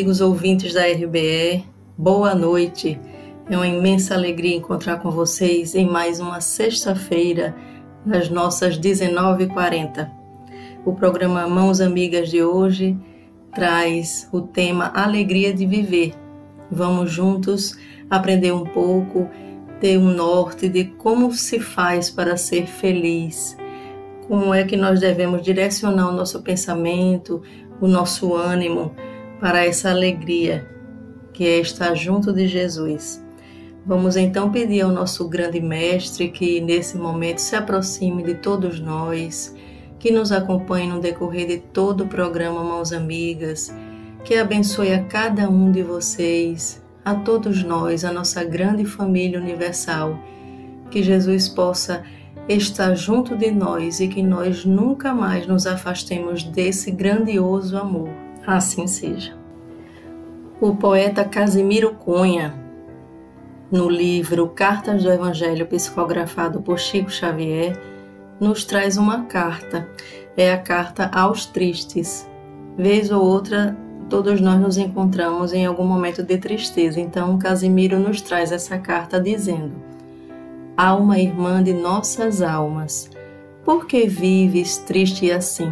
amigos ouvintes da RBE, boa noite. É uma imensa alegria encontrar com vocês em mais uma sexta-feira, nas nossas 19h40. O programa Mãos Amigas de hoje traz o tema Alegria de Viver. Vamos juntos aprender um pouco, ter um norte de como se faz para ser feliz, como é que nós devemos direcionar o nosso pensamento, o nosso ânimo para essa alegria que é estar junto de Jesus. Vamos então pedir ao nosso grande mestre que nesse momento se aproxime de todos nós, que nos acompanhe no decorrer de todo o programa Mãos Amigas, que abençoe a cada um de vocês, a todos nós, a nossa grande família universal, que Jesus possa estar junto de nós e que nós nunca mais nos afastemos desse grandioso amor. Assim seja. O poeta Casimiro Cunha, no livro Cartas do Evangelho psicografado por Chico Xavier, nos traz uma carta. É a carta aos tristes. Vez ou outra, todos nós nos encontramos em algum momento de tristeza. Então, Casimiro nos traz essa carta dizendo: Alma irmã de nossas almas, por que vives triste assim?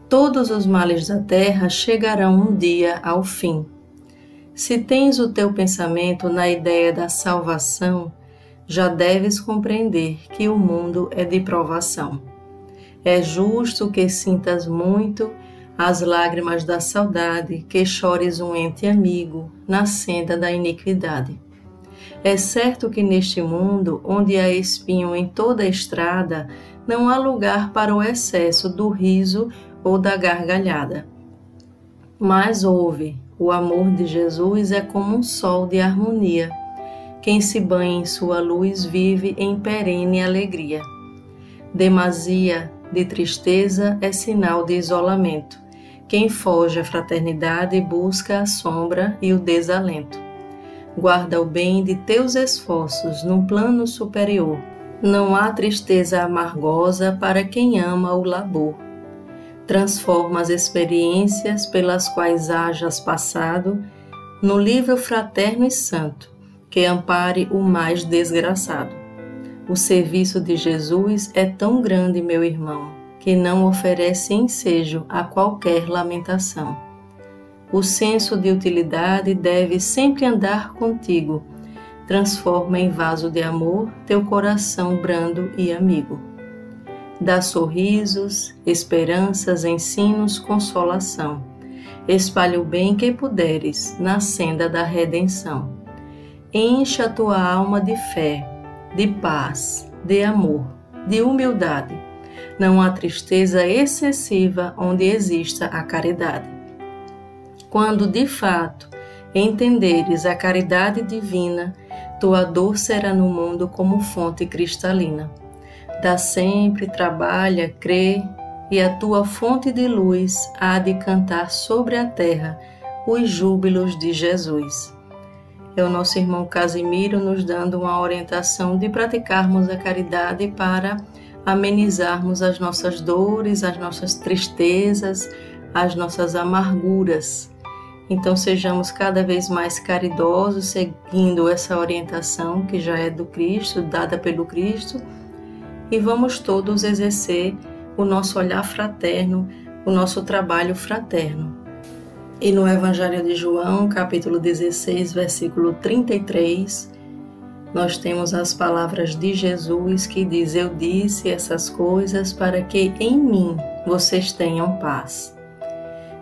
Todos os males da terra chegarão um dia ao fim. Se tens o teu pensamento na ideia da salvação, já deves compreender que o mundo é de provação. É justo que sintas muito as lágrimas da saudade, que chores um ente amigo na senda da iniquidade. É certo que neste mundo, onde há espinho em toda a estrada, não há lugar para o excesso do riso ou da gargalhada. Mas ouve, o amor de Jesus é como um sol de harmonia. Quem se banha em sua luz vive em perene alegria. Demasia de tristeza é sinal de isolamento. Quem foge à fraternidade busca a sombra e o desalento. Guarda o bem de teus esforços num plano superior. Não há tristeza amargosa para quem ama o labor. Transforma as experiências pelas quais hajas passado no livro fraterno e santo, que ampare o mais desgraçado. O serviço de Jesus é tão grande, meu irmão, que não oferece ensejo a qualquer lamentação. O senso de utilidade deve sempre andar contigo. Transforma em vaso de amor teu coração brando e amigo. Dá sorrisos, esperanças, ensinos, consolação. Espalha o bem que puderes na senda da redenção. Enche a tua alma de fé, de paz, de amor, de humildade. Não há tristeza excessiva onde exista a caridade. Quando de fato entenderes a caridade divina, tua dor será no mundo como fonte cristalina. Dá sempre, trabalha, crê, e a tua fonte de luz há de cantar sobre a terra os júbilos de Jesus. É o nosso irmão Casimiro nos dando uma orientação de praticarmos a caridade para amenizarmos as nossas dores, as nossas tristezas, as nossas amarguras. Então sejamos cada vez mais caridosos, seguindo essa orientação que já é do Cristo, dada pelo Cristo, e vamos todos exercer o nosso olhar fraterno, o nosso trabalho fraterno. E no Evangelho de João, capítulo 16, versículo 33, nós temos as palavras de Jesus que diz: Eu disse essas coisas para que em mim vocês tenham paz.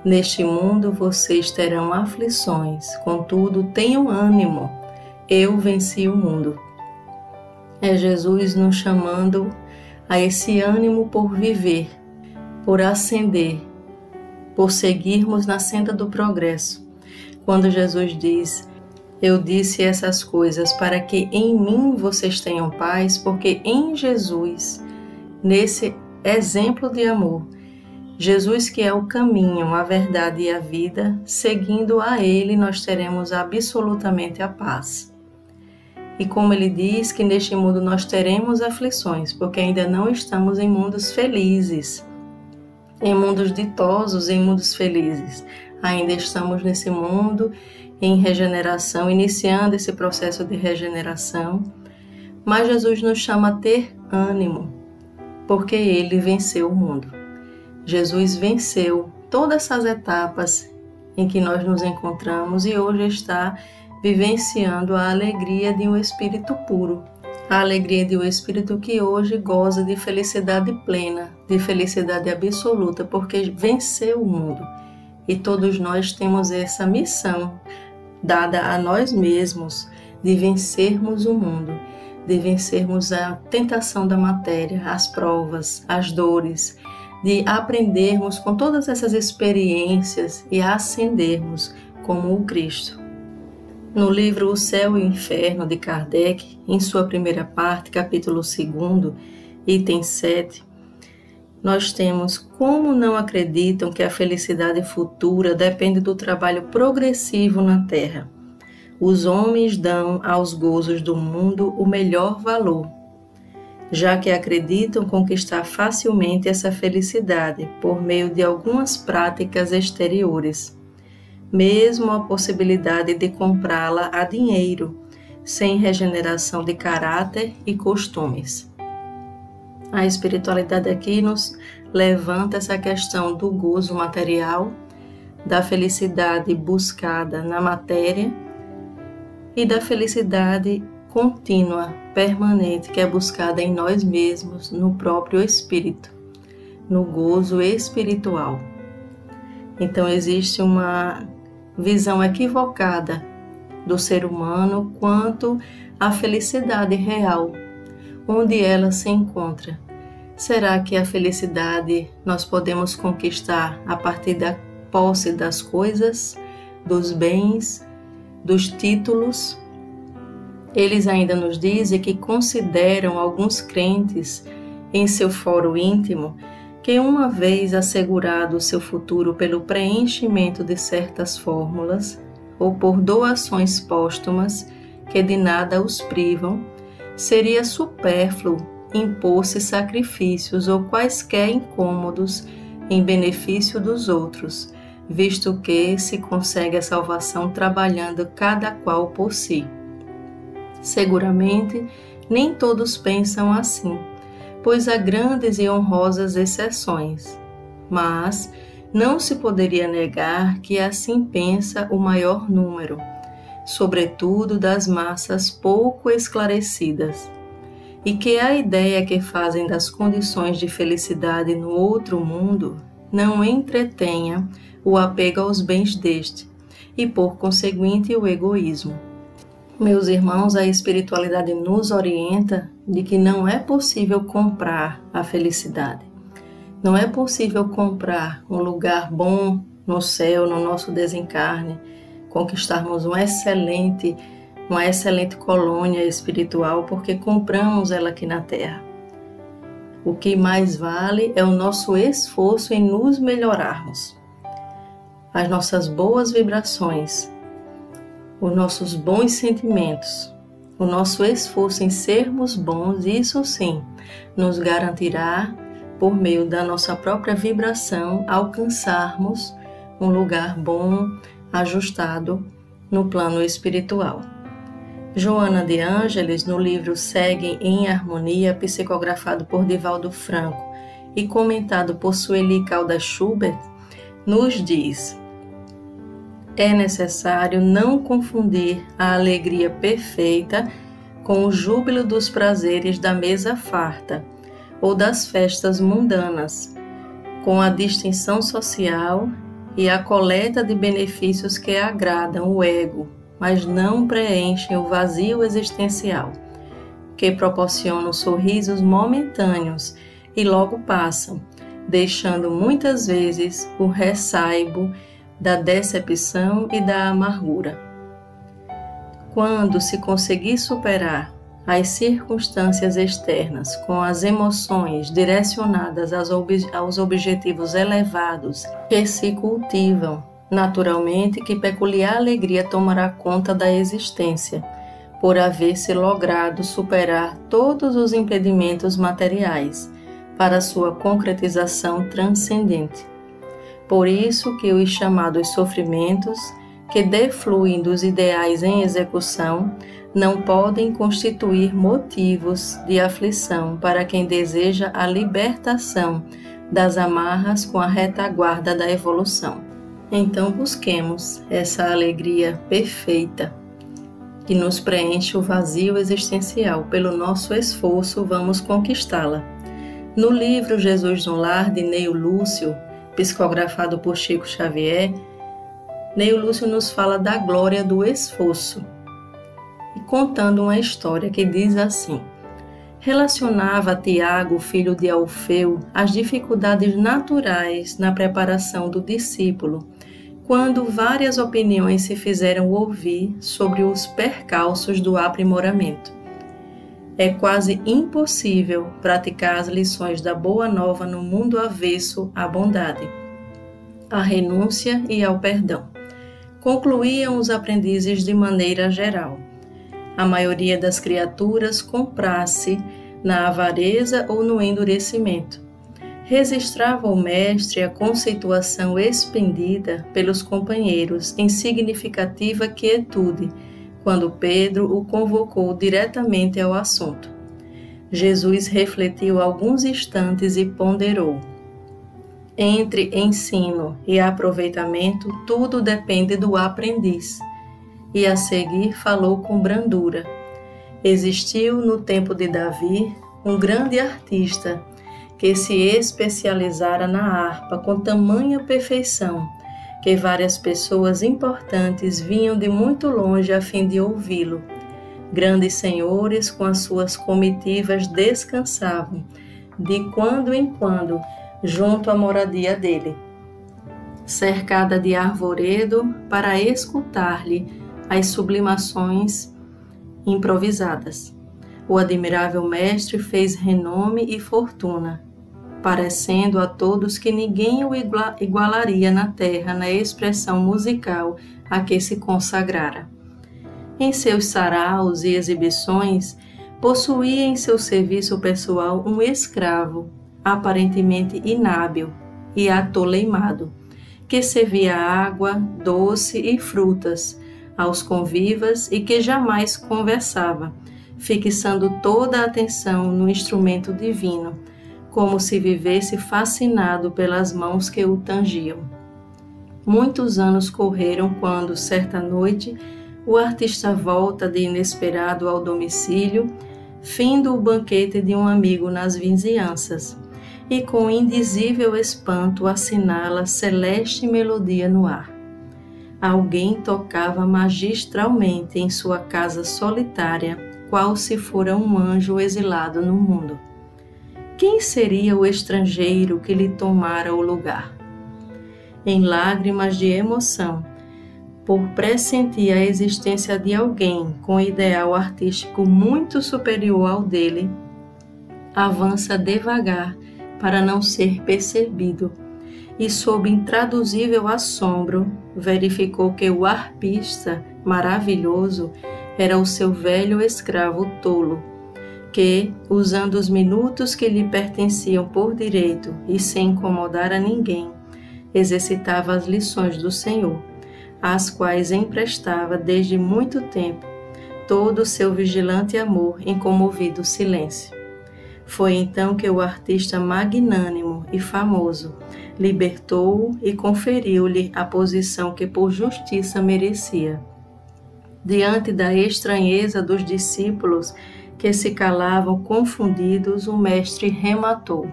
Neste mundo vocês terão aflições, contudo tenham ânimo, eu venci o mundo. É Jesus nos chamando a esse ânimo por viver, por ascender, por seguirmos na senda do progresso. Quando Jesus diz: Eu disse essas coisas para que em mim vocês tenham paz, porque em Jesus, nesse exemplo de amor, Jesus que é o caminho, a verdade e a vida, seguindo a Ele nós teremos absolutamente a paz. E como ele diz que neste mundo nós teremos aflições, porque ainda não estamos em mundos felizes, em mundos ditosos, em mundos felizes. ainda estamos nesse mundo em regeneração, iniciando esse processo de regeneração, mas Jesus nos chama a ter ânimo, porque Ele venceu o mundo. Jesus venceu todas essas etapas em que nós nos encontramos e hoje está vivenciando a alegria de um espírito puro, a alegria de um espírito que hoje goza de felicidade plena, de felicidade absoluta, porque venceu o mundo. E todos nós temos essa missão dada a nós mesmos de vencermos o mundo, de vencermos a tentação da matéria, as provas, as dores, de aprendermos com todas essas experiências e ascendermos como o Cristo. No livro O Céu e o Inferno, de Kardec, em sua primeira parte, capítulo 2, item 7, nós temos: como não acreditam que a felicidade futura depende do trabalho progressivo na Terra? Os homens dão aos gozos do mundo o melhor valor, já que acreditam conquistar facilmente essa felicidade por meio de algumas práticas exteriores, mesmo a possibilidade de comprá-la a dinheiro, sem regeneração de caráter e costumes. A espiritualidade aqui nos levanta essa questão do gozo material, da felicidade buscada na matéria e da felicidade contínua, permanente, que é buscada em nós mesmos, no próprio espírito, no gozo espiritual. Então existe uma visão equivocada do ser humano quanto à felicidade real, onde ela se encontra. Será que a felicidade nós podemos conquistar a partir da posse das coisas, dos bens, dos títulos? Eles ainda nos dizem que consideram alguns crentes em seu fórum íntimo que, uma vez assegurado o seu futuro pelo preenchimento de certas fórmulas ou por doações póstumas que de nada os privam, seria supérfluo impor-se sacrifícios ou quaisquer incômodos em benefício dos outros, visto que se consegue a salvação trabalhando cada qual por si. Seguramente, nem todos pensam assim, pois há grandes e honrosas exceções, mas não se poderia negar que assim pensa o maior número, sobretudo das massas pouco esclarecidas, e que a ideia que fazem das condições de felicidade no outro mundo não entretenha o apego aos bens deste, e por conseguinte o egoísmo. Meus irmãos, a espiritualidade nos orienta de que não é possível comprar a felicidade. Não é possível comprar um lugar bom no céu, no nosso desencarne, conquistarmos uma excelente colônia espiritual porque compramos ela aqui na Terra. O que mais vale é o nosso esforço em nos melhorarmos. As nossas boas vibrações, os nossos bons sentimentos, o nosso esforço em sermos bons, isso sim, nos garantirá, por meio da nossa própria vibração, alcançarmos um lugar bom, ajustado no plano espiritual. Joana de Ângeles, no livro Segue em Harmonia, psicografado por Divaldo Franco e comentado por Sueli Caldas Schubert, nos diz: é necessário não confundir a alegria perfeita com o júbilo dos prazeres da mesa farta ou das festas mundanas, com a distinção social e a coleta de benefícios que agradam o ego, mas não preenchem o vazio existencial, que proporcionam sorrisos momentâneos e logo passam, deixando muitas vezes o ressaibo da decepção e da amargura. Quando se conseguir superar as circunstâncias externas com as emoções direcionadas aos objetivos elevados que se cultivam, naturalmente que peculiar alegria tomará conta da existência, por haver-se logrado superar todos os impedimentos materiais para sua concretização transcendente. Por isso que os chamados sofrimentos, que defluem dos ideais em execução, não podem constituir motivos de aflição para quem deseja a libertação das amarras com a retaguarda da evolução. Então busquemos essa alegria perfeita que nos preenche o vazio existencial. Pelo nosso esforço vamos conquistá-la. No livro Jesus no Lar, de Neio Lúcio, psicografado por Chico Xavier, Neio Lúcio nos fala da glória do esforço, e contando uma história que diz assim: relacionava Tiago, filho de Alfeu, as dificuldades naturais na preparação do discípulo, quando várias opiniões se fizeram ouvir sobre os percalços do aprimoramento. É quase impossível praticar as lições da Boa Nova no mundo avesso à bondade, à renúncia e ao perdão. Concluíam os aprendizes de maneira geral. A maioria das criaturas compraz-se na avareza ou no endurecimento. Registrava o mestre a conceituação expendida pelos companheiros em significativa quietude, quando Pedro o convocou diretamente ao assunto. Jesus refletiu alguns instantes e ponderou: entre ensino e aproveitamento, tudo depende do aprendiz. E a seguir falou com brandura. Existiu no tempo de Davi um grande artista que se especializara na harpa com tamanha perfeição que várias pessoas importantes vinham de muito longe a fim de ouvi-lo. Grandes senhores com as suas comitivas descansavam, de quando em quando, junto à moradia dele, cercada de arvoredo para escutar-lhe as sublimações improvisadas. O admirável mestre fez renome e fortuna, parecendo a todos que ninguém o igualaria na terra na expressão musical a que se consagrara. Em seus saraus e exibições, possuía em seu serviço pessoal um escravo, aparentemente inábil e atoleimado, que servia água, doce e frutas aos convivas e que jamais conversava, fixando toda a atenção no instrumento divino, como se vivesse fascinado pelas mãos que o tangiam. Muitos anos correram quando, certa noite, o artista volta de inesperado ao domicílio, findo o banquete de um amigo nas vizinhanças, e com indizível espanto assinala celeste melodia no ar. Alguém tocava magistralmente em sua casa solitária, qual se fora um anjo exilado no mundo. Quem seria o estrangeiro que lhe tomara o lugar? Em lágrimas de emoção, por pressentir a existência de alguém com ideal artístico muito superior ao dele, avança devagar para não ser percebido, e sob intraduzível assombro, verificou que o harpista maravilhoso era o seu velho escravo tolo, que, usando os minutos que lhe pertenciam por direito e sem incomodar a ninguém, exercitava as lições do Senhor, às quais emprestava desde muito tempo todo o seu vigilante amor em comovido silêncio. Foi então que o artista magnânimo e famoso libertou-o e conferiu-lhe a posição que por justiça merecia. Diante da estranheza dos discípulos que se calavam confundidos, o mestre rematou: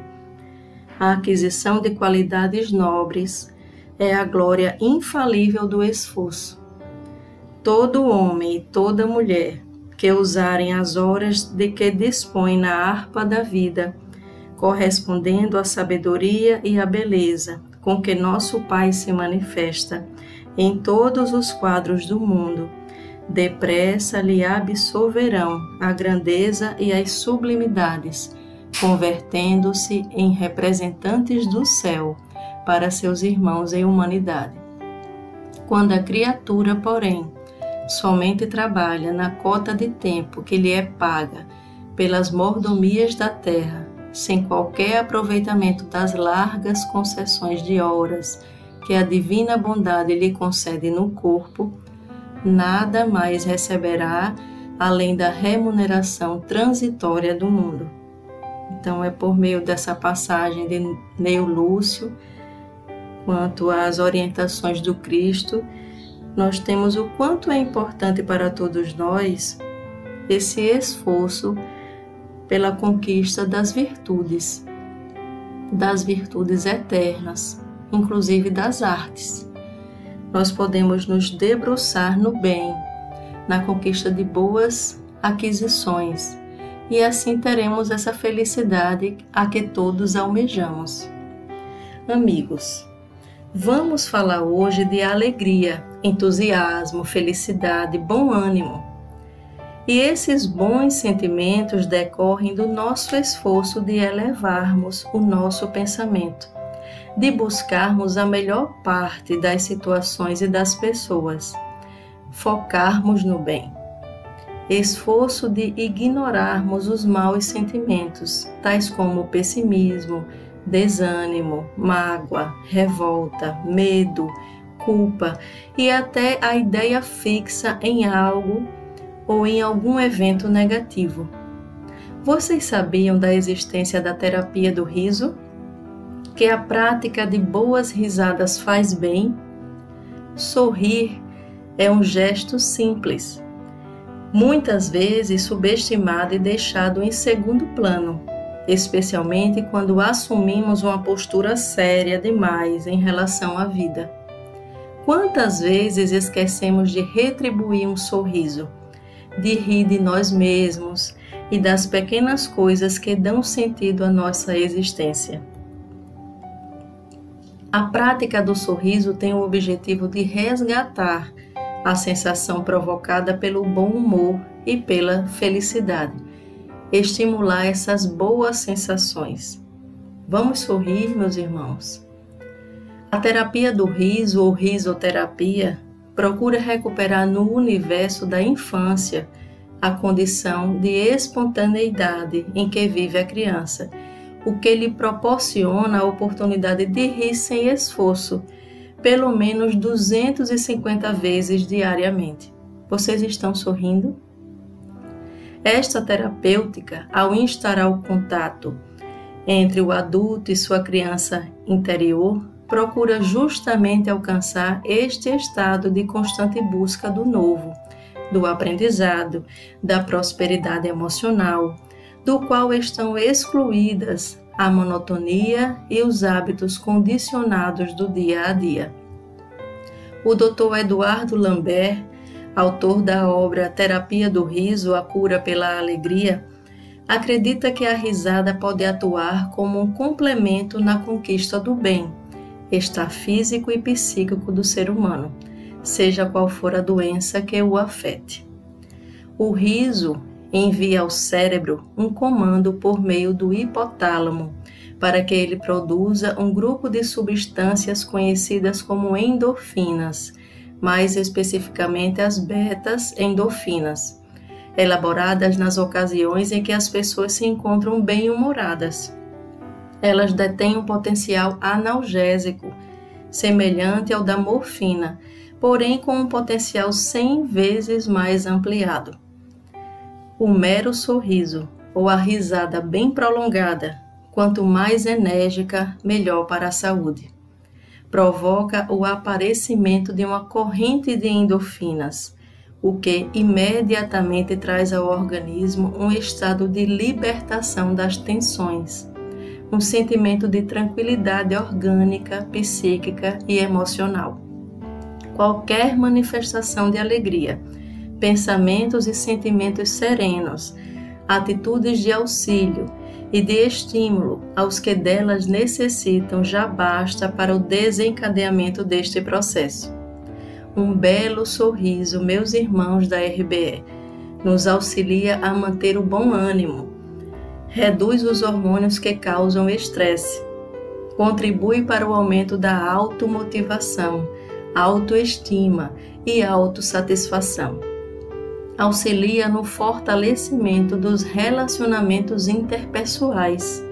a aquisição de qualidades nobres é a glória infalível do esforço. Todo homem e toda mulher que usarem as horas de que dispõem na harpa da vida, correspondendo à sabedoria e à beleza com que nosso Pai se manifesta em todos os quadros do mundo, depressa lhe absolverão a grandeza e as sublimidades, convertendo-se em representantes do céu para seus irmãos em humanidade. Quando a criatura, porém, somente trabalha na cota de tempo que lhe é paga pelas mordomias da terra, sem qualquer aproveitamento das largas concessões de horas que a divina bondade lhe concede no corpo, nada mais receberá além da remuneração transitória do mundo. Então é por meio dessa passagem de Neo Lúcio, quanto às orientações do Cristo, nós temos o quanto é importante para todos nós esse esforço pela conquista das virtudes eternas, inclusive das artes. Nós podemos nos debruçar no bem, na conquista de boas aquisições, e assim teremos essa felicidade a que todos almejamos. Amigos, vamos falar hoje de alegria, entusiasmo, felicidade, bom ânimo. E esses bons sentimentos decorrem do nosso esforço de elevarmos o nosso pensamento, de buscarmos a melhor parte das situações e das pessoas, focarmos no bem. Esforço de ignorarmos os maus sentimentos, tais como pessimismo, desânimo, mágoa, revolta, medo, culpa e até a ideia fixa em algo ou em algum evento negativo. Vocês sabiam da existência da terapia do riso? Que a prática de boas risadas faz bem? Sorrir é um gesto simples, muitas vezes subestimado e deixado em segundo plano, especialmente quando assumimos uma postura séria demais em relação à vida. Quantas vezes esquecemos de retribuir um sorriso, de rir de nós mesmos e das pequenas coisas que dão sentido à nossa existência? A prática do sorriso tem o objetivo de resgatar a sensação provocada pelo bom humor e pela felicidade, estimular essas boas sensações. Vamos sorrir, meus irmãos? A terapia do riso ou risoterapia procura recuperar no universo da infância a condição de espontaneidade em que vive a criança, o que lhe proporciona a oportunidade de rir sem esforço, pelo menos 250 vezes diariamente. Vocês estão sorrindo? Esta terapêutica, ao instaurar o contato entre o adulto e sua criança interior, procura justamente alcançar este estado de constante busca do novo, do aprendizado, da prosperidade emocional, do qual estão excluídas a monotonia e os hábitos condicionados do dia a dia. O Dr. Eduardo Lambert, autor da obra Terapia do Riso, a cura pela alegria, acredita que a risada pode atuar como um complemento na conquista do bem, estar físico e psíquico do ser humano, seja qual for a doença que o afete. O riso envia ao cérebro um comando por meio do hipotálamo, para que ele produza um grupo de substâncias conhecidas como endorfinas, mais especificamente as betas-endorfinas, elaboradas nas ocasiões em que as pessoas se encontram bem-humoradas. Elas detêm um potencial analgésico, semelhante ao da morfina, porém com um potencial 100 vezes mais ampliado. O mero sorriso, ou a risada bem prolongada, quanto mais enérgica, melhor para a saúde. Provoca o aparecimento de uma corrente de endorfinas, o que imediatamente traz ao organismo um estado de libertação das tensões, um sentimento de tranquilidade orgânica, psíquica e emocional. Qualquer manifestação de alegria, pensamentos e sentimentos serenos, atitudes de auxílio e de estímulo aos que delas necessitam já basta para o desencadeamento deste processo. Um belo sorriso, meus irmãos da RBE, nos auxilia a manter o bom ânimo, reduz os hormônios que causam estresse, contribui para o aumento da automotivação, autoestima e autossatisfação. Auxilia no fortalecimento dos relacionamentos interpessoais,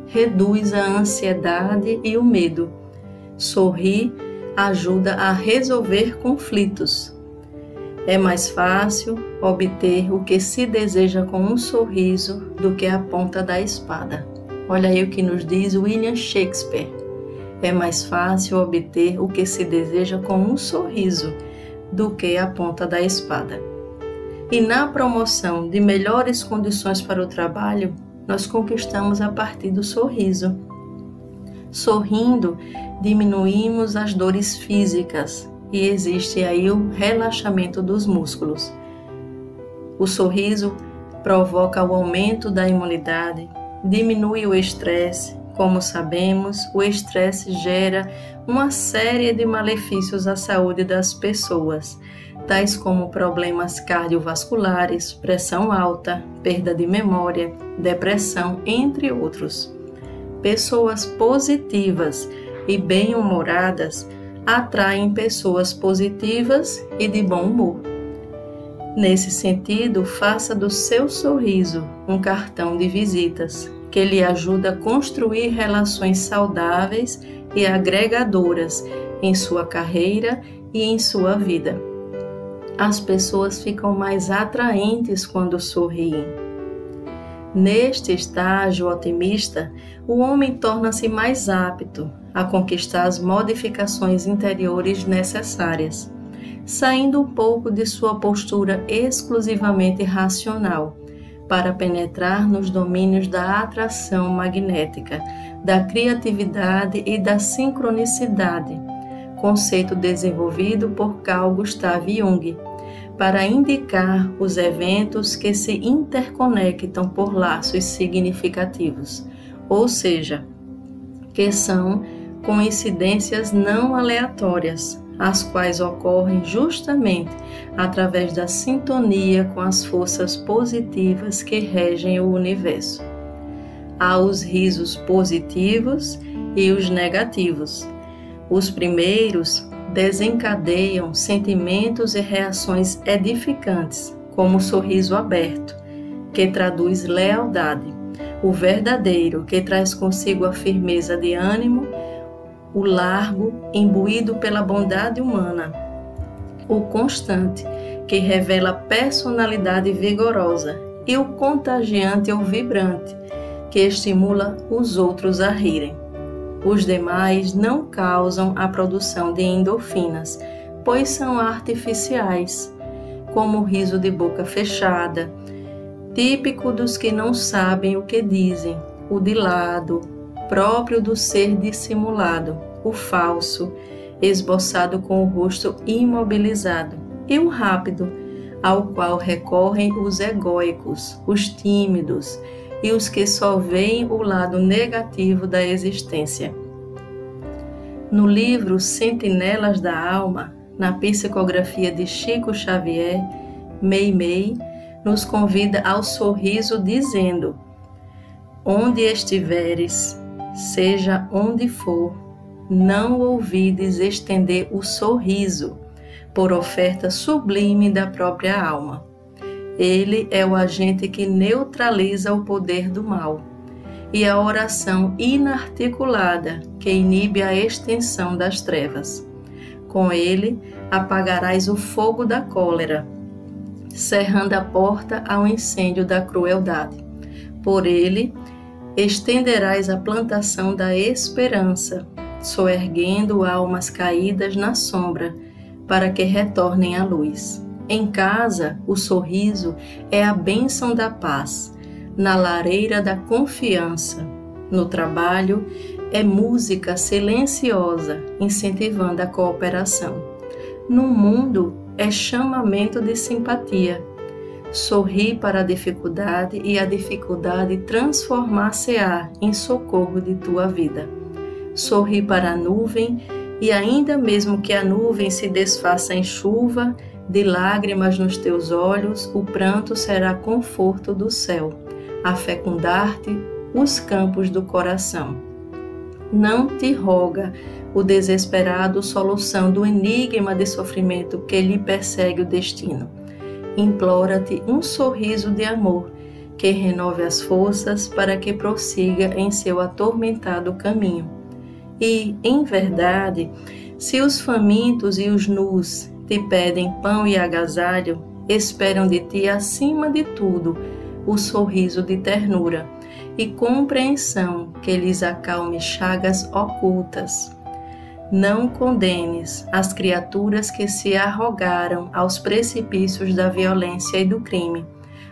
reduz a ansiedade e o medo. Sorrir ajuda a resolver conflitos. É mais fácil obter o que se deseja com um sorriso do que a ponta da espada. Olha aí o que nos diz William Shakespeare. É mais fácil obter o que se deseja com um sorriso do que a ponta da espada. E na promoção de melhores condições para o trabalho, nós conquistamos a partir do sorriso. Sorrindo, diminuímos as dores físicas e existe aí o relaxamento dos músculos. O sorriso provoca o aumento da imunidade, diminui o estresse. Como sabemos, o estresse gera uma série de malefícios à saúde das pessoas, tais como problemas cardiovasculares, pressão alta, perda de memória, depressão, entre outros. Pessoas positivas e bem-humoradas atraem pessoas positivas e de bom humor. Nesse sentido, faça do seu sorriso um cartão de visitas, que lhe ajuda a construir relações saudáveis e agregadoras em sua carreira e em sua vida. As pessoas ficam mais atraentes quando sorriem. Neste estágio otimista, o homem torna-se mais apto a conquistar as modificações interiores necessárias, saindo um pouco de sua postura exclusivamente racional, para penetrar nos domínios da atração magnética, da criatividade e da sincronicidade, conceito desenvolvido por Carl Gustav Jung, para indicar os eventos que se interconectam por laços significativos, ou seja, que são coincidências não aleatórias, as quais ocorrem justamente através da sintonia com as forças positivas que regem o universo. Há os risos positivos e os negativos. Os primeiros desencadeiam sentimentos e reações edificantes, como o sorriso aberto, que traduz lealdade, o verdadeiro, que traz consigo a firmeza de ânimo, o largo, imbuído pela bondade humana, o constante, que revela personalidade vigorosa, e o contagiante ou vibrante, que estimula os outros a rirem. Os demais não causam a produção de endorfinas, pois são artificiais, como o riso de boca fechada, típico dos que não sabem o que dizem, o de lado, próprio do ser dissimulado, o falso, esboçado com o rosto imobilizado, e o rápido, ao qual recorrem os egóicos, os tímidos e os que só veem o lado negativo da existência. No livro Sentinelas da Alma, na psicografia de Chico Xavier, Meimei nos convida ao sorriso dizendo: onde estiveres, seja onde for, não ouvides estender o sorriso, por oferta sublime da própria alma. Ele é o agente que neutraliza o poder do mal, e a oração inarticulada que inibe a extensão das trevas. Com ele apagarás o fogo da cólera, cerrando a porta ao incêndio da crueldade. Por ele estenderás a plantação da esperança, soerguendo almas caídas na sombra, para que retornem à luz. Em casa, o sorriso é a bênção da paz, na lareira da confiança. No trabalho, é música silenciosa, incentivando a cooperação. No mundo, é chamamento de simpatia. Sorri para a dificuldade e a dificuldade transformar-se-á em socorro de tua vida. Sorri para a nuvem e ainda mesmo que a nuvem se desfaça em chuva, de lágrimas nos teus olhos, o pranto será conforto do céu, a fecundar-te os campos do coração. Não te roga o desesperado solução do enigma de sofrimento que lhe persegue o destino. Implora-te um sorriso de amor, que renove as forças para que prossiga em seu atormentado caminho. E, em verdade, Se os famintos e os nus te pedem pão e agasalho, esperam de ti, acima de tudo, o sorriso de ternura e compreensão que lhes acalme chagas ocultas. Não condenes as criaturas que se arrogaram aos precipícios da violência e do crime.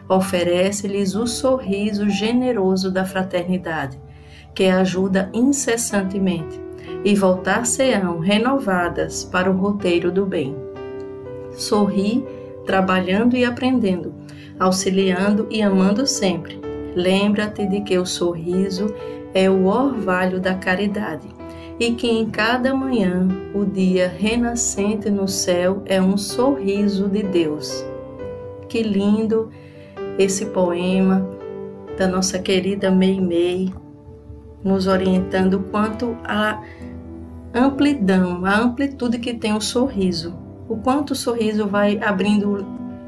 Oferece-lhes o sorriso generoso da fraternidade, que ajuda incessantemente, e voltar-se-ão renovadas para o roteiro do bem. Sorri, trabalhando e aprendendo, auxiliando e amando sempre. Lembra-te de que o sorriso é o orvalho da caridade e que em cada manhã o dia renascente no céu é um sorriso de Deus. Que lindo esse poema da nossa querida Meimei, nos orientando quanto à amplidão, à amplitude que tem o sorriso. O quanto o sorriso vai abrindo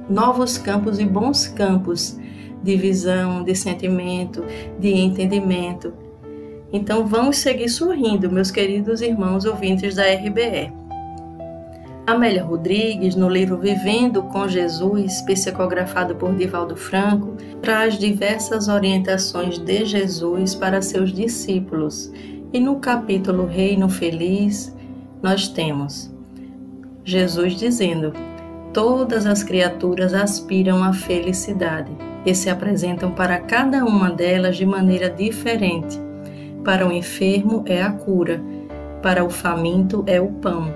novos campos e bons campos de visão, de sentimento, de entendimento. Então vamos seguir sorrindo, meus queridos irmãos ouvintes da RBE. Amélia Rodrigues, no livro Vivendo com Jesus, psicografado por Divaldo Franco, traz diversas orientações de Jesus para seus discípulos. E no capítulo Reino Feliz, nós temos Jesus dizendo: todas as criaturas aspiram à felicidade e se apresentam para cada uma delas de maneira diferente. Para o enfermo é a cura, para o faminto é o pão,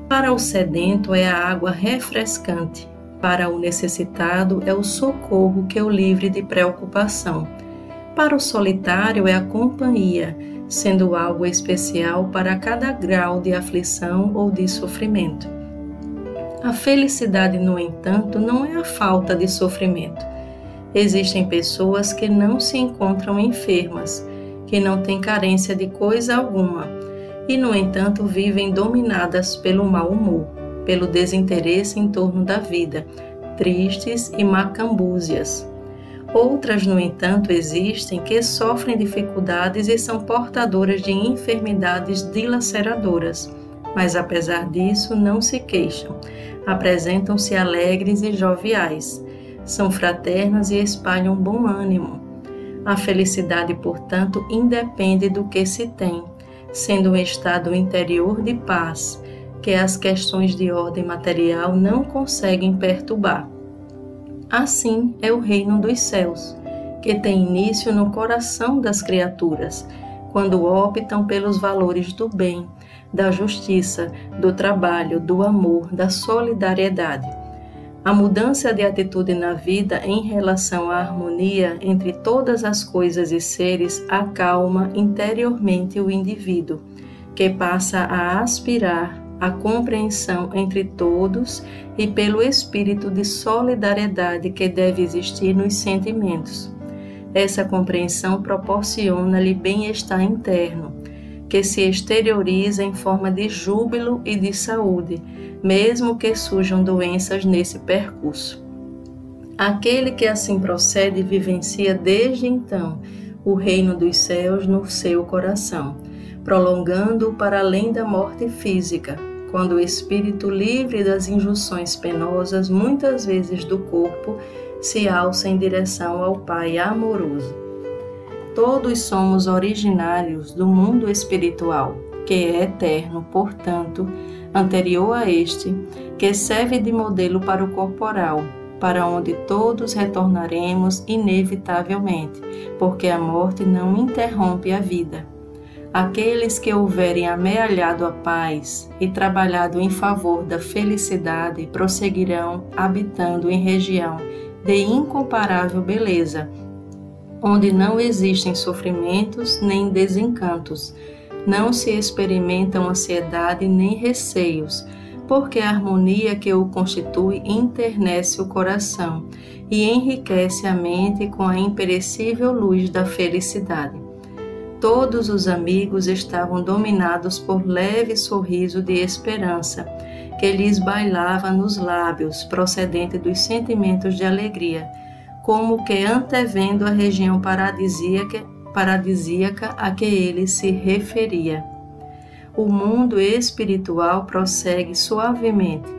para o sedento é a água refrescante, para o necessitado é o socorro que o livre de preocupação, para o solitário é a companhia, sendo algo especial para cada grau de aflição ou de sofrimento. A felicidade, no entanto, não é a falta de sofrimento. Existem pessoas que não se encontram enfermas, que não têm carência de coisa alguma, e, no entanto, vivem dominadas pelo mau humor, pelo desinteresse em torno da vida, tristes e macambúzias. Outras, no entanto, existem que sofrem dificuldades e são portadoras de enfermidades dilaceradoras, mas, apesar disso, não se queixam. Apresentam-se alegres e joviais, são fraternas e espalham bom ânimo. A felicidade, portanto, independe do que se tem, sendo um estado interior de paz, que as questões de ordem material não conseguem perturbar. Assim é o reino dos céus, que tem início no coração das criaturas, quando optam pelos valores do bem, da justiça, do trabalho, do amor, da solidariedade. A mudança de atitude na vida em relação à harmonia entre todas as coisas e seres acalma interiormente o indivíduo, que passa a aspirar à compreensão entre todos e pelo espírito de solidariedade que deve existir nos sentimentos. Essa compreensão proporciona-lhe bem-estar interno, que se exterioriza em forma de júbilo e de saúde, mesmo que surjam doenças nesse percurso. Aquele que assim procede vivencia desde então o reino dos céus no seu coração, prolongando-o para além da morte física, quando o espírito livre das injunções penosas, muitas vezes do corpo, se alça em direção ao Pai amoroso. Todos somos originários do mundo espiritual, que é eterno, portanto, anterior a este, que serve de modelo para o corporal, para onde todos retornaremos inevitavelmente, porque a morte não interrompe a vida. Aqueles que houverem amealhado a paz e trabalhado em favor da felicidade prosseguirão habitando em região de incomparável beleza, onde não existem sofrimentos nem desencantos, não se experimentam ansiedade nem receios, porque a harmonia que o constitui internece o coração e enriquece a mente com a imperecível luz da felicidade. Todos os amigos estavam dominados por leve sorriso de esperança, que lhes bailava nos lábios, procedente dos sentimentos de alegria, como que antevendo a região paradisíaca a que ele se referia. o mundo espiritual prossegue suavemente.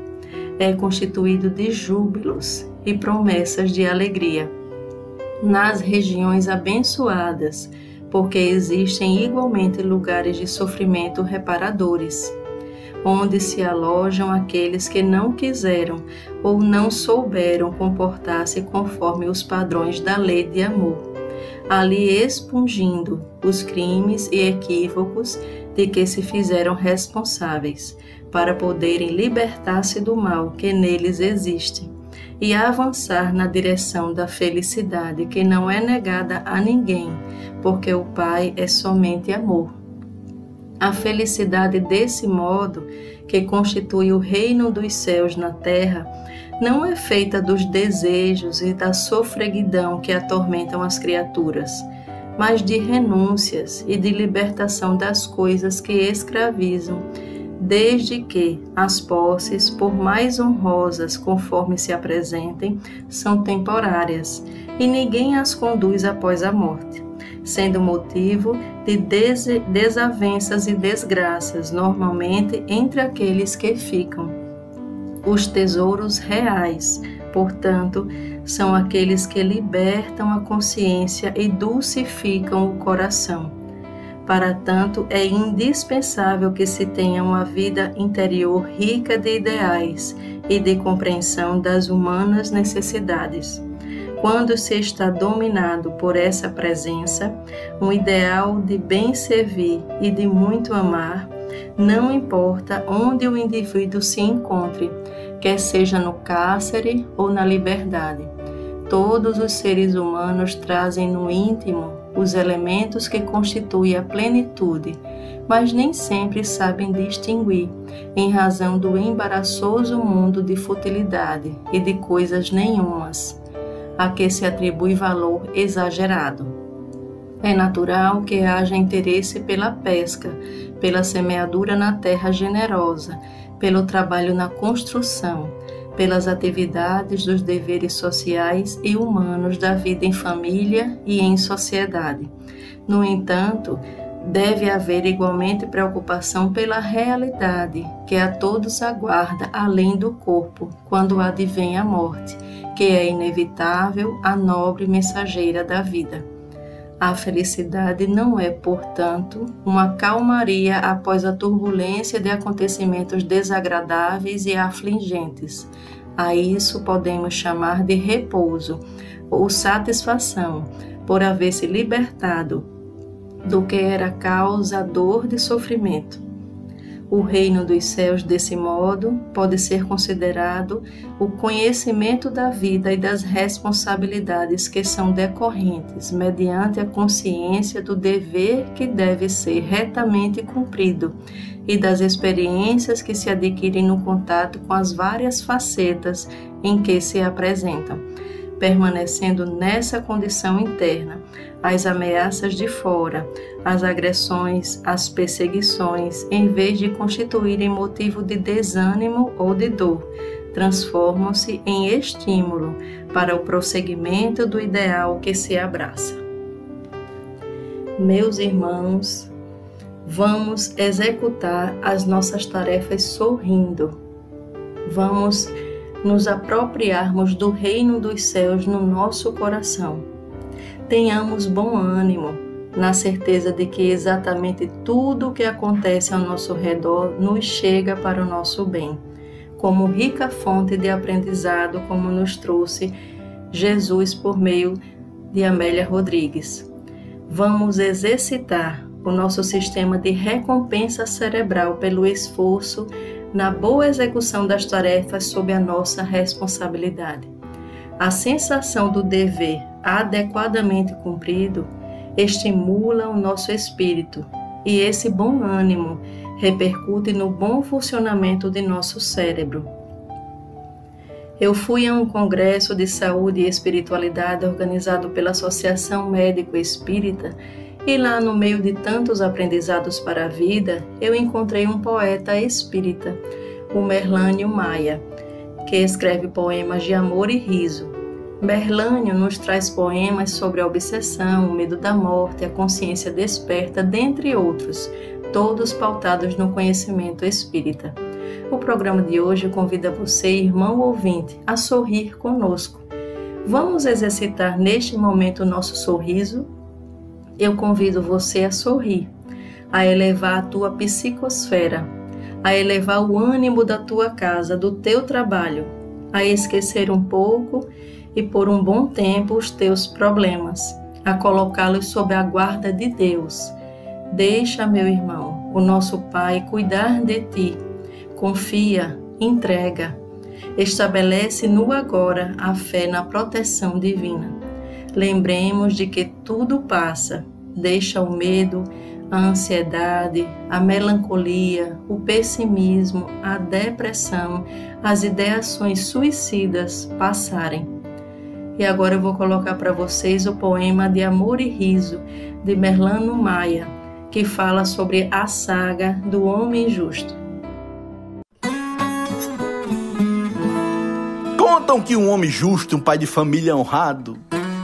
É constituído de júbilos e promessas de alegria. Nas regiões abençoadas, porque existem igualmente lugares de sofrimento reparadores, onde se alojam aqueles que não quiseram ou não souberam comportar-se conforme os padrões da lei de amor, ali expungindo os crimes e equívocos de que se fizeram responsáveis, para poderem libertar-se do mal que neles existe e avançar na direção da felicidade que não é negada a ninguém, porque o Pai é somente amor. A felicidade desse modo, que constitui o reino dos céus na terra, não é feita dos desejos e da sofreguidão que atormentam as criaturas, mas de renúncias e de libertação das coisas que escravizam, desde que as posses, por mais honrosas conforme se apresentem, são temporárias e ninguém as conduz após a morte, sendo motivo de desavenças e desgraças, normalmente entre aqueles que ficam. Os tesouros reais, portanto, são aqueles que libertam a consciência e dulcificam o coração. Para tanto, é indispensável que se tenha uma vida interior rica de ideais e de compreensão das humanas necessidades. Quando se está dominado por essa presença, um ideal de bem servir e de muito amar, não importa onde o indivíduo se encontre, quer seja no cárcere ou na liberdade. Todos os seres humanos trazem no íntimo os elementos que constituem a plenitude, mas nem sempre sabem distinguir, em razão do embaraçoso mundo de futilidade e de coisas nenhumas, a que se atribui valor exagerado. É natural que haja interesse pela pesca, pela semeadura na terra generosa, pelo trabalho na construção, pelas atividades dos deveres sociais e humanos da vida em família e em sociedade. No entanto, deve haver igualmente preocupação pela realidade que a todos aguarda além do corpo, quando advém a morte, que é inevitável, a nobre mensageira da vida. A felicidade não é, portanto, uma calmaria após a turbulência de acontecimentos desagradáveis e afligentes. A isso podemos chamar de repouso ou satisfação, por haver se libertado do que era causador de sofrimento. O reino dos céus, desse modo, pode ser considerado o conhecimento da vida e das responsabilidades que são decorrentes, mediante a consciência do dever que deve ser retamente cumprido e das experiências que se adquirem no contato com as várias facetas em que se apresentam. Permanecendo nessa condição interna, as ameaças de fora, as agressões, as perseguições, em vez de constituírem motivo de desânimo ou de dor, transformam-se em estímulo para o prosseguimento do ideal que se abraça. Meus irmãos, vamos executar as nossas tarefas sorrindo. Vamos nos apropriarmos do reino dos céus no nosso coração. Tenhamos bom ânimo, na certeza de que exatamente tudo o que acontece ao nosso redor nos chega para o nosso bem, como rica fonte de aprendizado, como nos trouxe Jesus por meio de Amélia Rodrigues. Vamos exercitar o nosso sistema de recompensa cerebral pelo esforço na boa execução das tarefas sob a nossa responsabilidade. A sensação do dever adequadamente cumprido estimula o nosso espírito e esse bom ânimo repercute no bom funcionamento de nosso cérebro. Eu fui a um congresso de saúde e espiritualidade organizado pela Associação Médico Espírita e lá, no meio de tantos aprendizados para a vida, eu encontrei um poeta espírita, o Merlânio Maia, que escreve poemas de amor e riso. Merlânio nos traz poemas sobre a obsessão, o medo da morte, a consciência desperta, dentre outros, todos pautados no conhecimento espírita. O programa de hoje convida você, irmão ouvinte, a sorrir conosco. Vamos exercitar neste momento o nosso sorriso? Eu convido você a sorrir, a elevar a tua psicosfera, a elevar o ânimo da tua casa, do teu trabalho, a esquecer um pouco e por um bom tempo os teus problemas, a colocá-los sob a guarda de Deus. Deixa, meu irmão, o nosso Pai cuidar de ti. Confia, entrega. Estabelece no agora a fé na proteção divina. Lembremos de que tudo passa. Deixa o medo, a ansiedade, a melancolia, o pessimismo, a depressão, as ideações suicidas passarem. E agora eu vou colocar para vocês o poema de Amor e Riso, de Merlano Maia, que fala sobre a saga do homem justo. Contam que um homem justo, um pai de família honrado,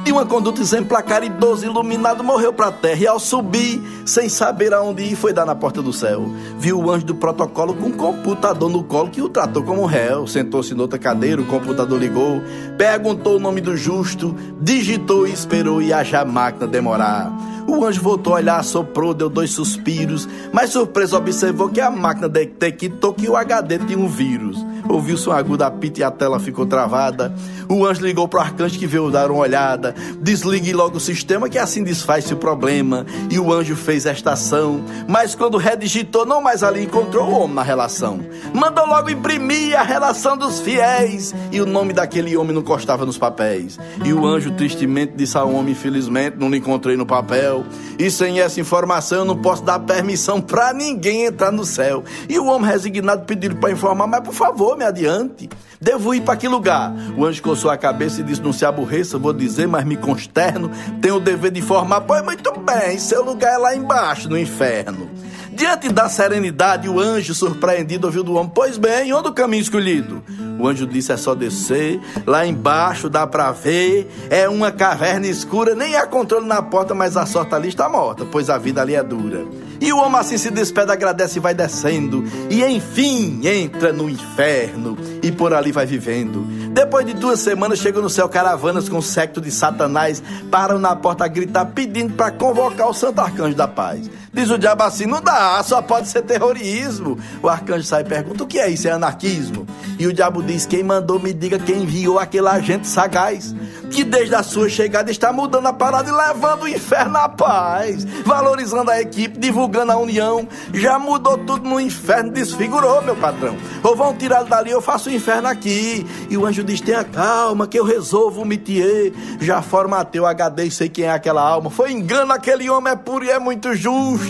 de uma conduta exemplar, caridoso, iluminado, morreu pra terra e ao subir, sem saber aonde ir, foi dar na porta do céu. Viu o anjo do protocolo com um computador no colo que o tratou como réu. Sentou-se noutra cadeira, o computador ligou, perguntou o nome do justo, digitou e esperou e haja a máquina demorar. O anjo voltou a olhar, soprou, deu 2 suspiros, mas surpreso observou que a máquina detectou que o HD tinha um vírus. Ouviu-se um agudo apito e a tela ficou travada. O anjo ligou pro arcanjo que veio dar uma olhada. Desligue logo o sistema que assim desfaz-se o problema. E o anjo fez esta ação, mas quando redigitou não mais ali encontrou o homem na relação. Mandou logo imprimir a relação dos fiéis e o nome daquele homem não constava nos papéis. E o anjo tristemente disse ao homem: infelizmente não lhe encontrei no papel, e sem essa informação eu não posso dar permissão pra ninguém entrar no céu. E o homem resignado pediu para informar: mas por favor, me adiante, devo ir para que lugar? O anjo coçou a cabeça e disse: não se aborreça, vou dizer, mas me consterno, tenho o dever de informar. Pois muito bem, seu lugar é lá embaixo, no inferno. Diante da serenidade, o anjo, surpreendido, ouviu do homem: pois bem, onde o caminho escolhido? O anjo disse: é só descer, lá embaixo dá pra ver, é uma caverna escura, nem há controle na porta, mas a sorte ali está morta, pois a vida ali é dura. E o homem assim se despede, agradece e vai descendo, e enfim entra no inferno, e por ali vai vivendo. Depois de 2 semanas chegam no céu caravanas com o séquito de Satanás, param na porta a gritar pedindo para convocar o santo arcanjo da paz. Diz o diabo assim: não dá, só pode ser terrorismo. O arcanjo sai e pergunta: o que é isso? É anarquismo? E o diabo diz: quem mandou me diga quem enviou aquele agente sagaz, que desde a sua chegada está mudando a parada e levando o inferno à paz, valorizando a equipe, divulgando a união. Já mudou tudo no inferno, desfigurou, meu patrão. Ou vão tirá-lo dali, eu faço o inferno aqui. E o anjo diz: tenha calma que eu resolvo o métier. Já formatei o HD e sei quem é aquela alma. Foi engano, aquele homem é puro e é muito justo.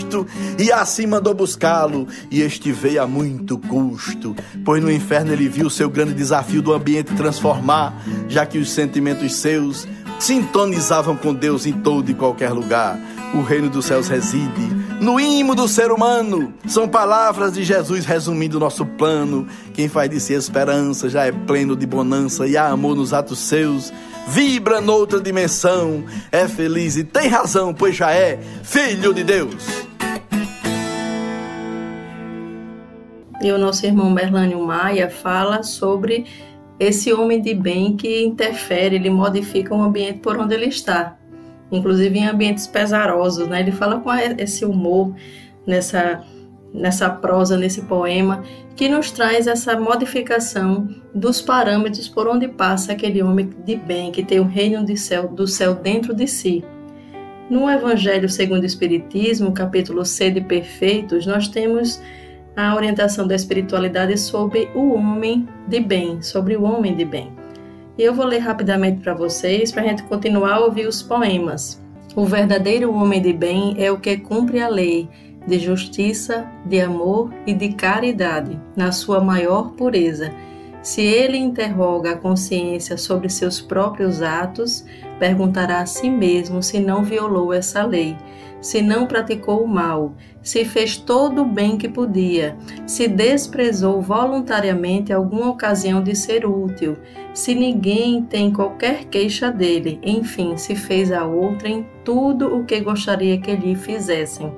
E assim mandou buscá-lo, e este veio a muito custo, pois no inferno ele viu o seu grande desafio do ambiente transformar, já que os sentimentos seus sintonizavam com Deus em todo e qualquer lugar. O reino dos céus reside no íntimo do ser humano. São palavras de Jesus resumindo o nosso plano. Quem faz de si esperança já é pleno de bonança, e há amor nos atos seus, vibra noutra dimensão, é feliz e tem razão, pois já é filho de Deus. E o nosso irmão Merlano Maia fala sobre esse homem de bem que interfere, ele modifica o ambiente por onde ele está, inclusive em ambientes pesarosos, né? Ele fala com esse humor nessa prosa, nesse poema, que nos traz essa modificação dos parâmetros por onde passa aquele homem de bem, que tem o reino do céu dentro de si. No Evangelho segundo o Espiritismo, capítulo C de Perfeitos, nós temos a orientação da espiritualidade sobre o homem de bem, sobre o homem de bem. E eu vou ler rapidamente para vocês, para a gente continuar a ouvir os poemas. O verdadeiro homem de bem é o que cumpre a lei de justiça, de amor e de caridade, na sua maior pureza. Se ele interroga a consciência sobre seus próprios atos, perguntará a si mesmo se não violou essa lei, se não praticou o mal, se fez todo o bem que podia, se desprezou voluntariamente alguma ocasião de ser útil, se ninguém tem qualquer queixa dele, enfim, se fez a outrem tudo o que gostaria que lhe fizessem.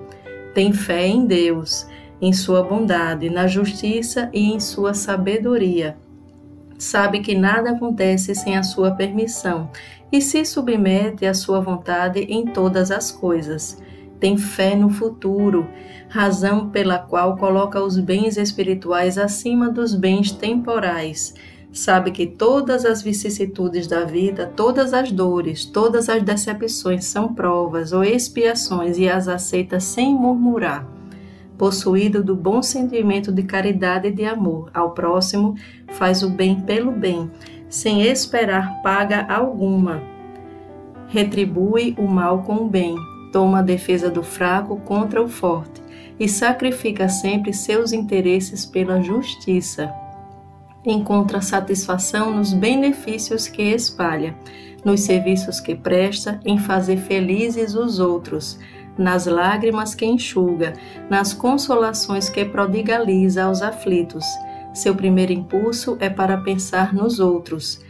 Tem fé em Deus, em sua bondade, na justiça e em sua sabedoria. Sabe que nada acontece sem a sua permissão e se submete à sua vontade em todas as coisas. Tem fé no futuro, razão pela qual coloca os bens espirituais acima dos bens temporais. Sabe que todas as vicissitudes da vida, todas as dores, todas as decepções são provas ou expiações e as aceita sem murmurar. Possuído do bom sentimento de caridade e de amor ao próximo, faz o bem pelo bem, sem esperar paga alguma. Retribui o mal com o bem, toma a defesa do fraco contra o forte e sacrifica sempre seus interesses pela justiça. Encontra satisfação nos benefícios que espalha, nos serviços que presta, em fazer felizes os outros, nas lágrimas que enxuga, nas consolações que prodigaliza aos aflitos. Seu primeiro impulso é para pensar nos outros,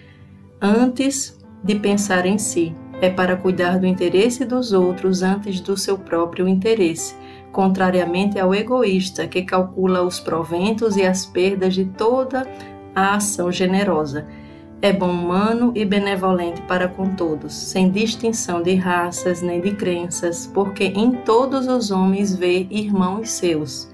antes de pensar em si. É para cuidar do interesse dos outros antes do seu próprio interesse, contrariamente ao egoísta que calcula os proventos e as perdas de toda a ação generosa. É bom humano e benevolente para com todos, sem distinção de raças nem de crenças, porque em todos os homens vê irmãos seus.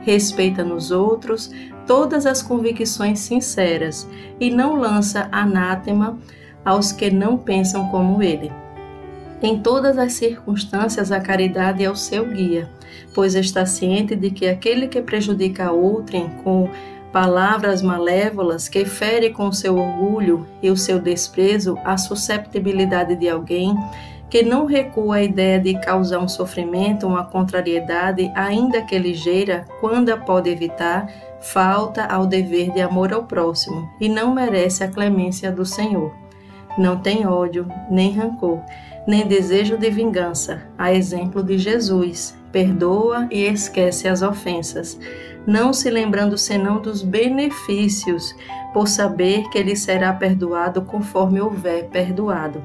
Respeita nos outros todas as convicções sinceras e não lança anátema aos que não pensam como ele. Em todas as circunstâncias a caridade é o seu guia, pois está ciente de que aquele que prejudica outrem com palavras malévolas, que fere com o seu orgulho e o seu desprezo a susceptibilidade de alguém, que não recua à ideia de causar um sofrimento, uma contrariedade, ainda que ligeira, quando a pode evitar, falta ao dever de amor ao próximo e não merece a clemência do Senhor. Não tem ódio, nem rancor, nem desejo de vingança, a exemplo de Jesus, perdoa e esquece as ofensas, não se lembrando senão dos benefícios, por saber que lhe será perdoado conforme houver perdoado.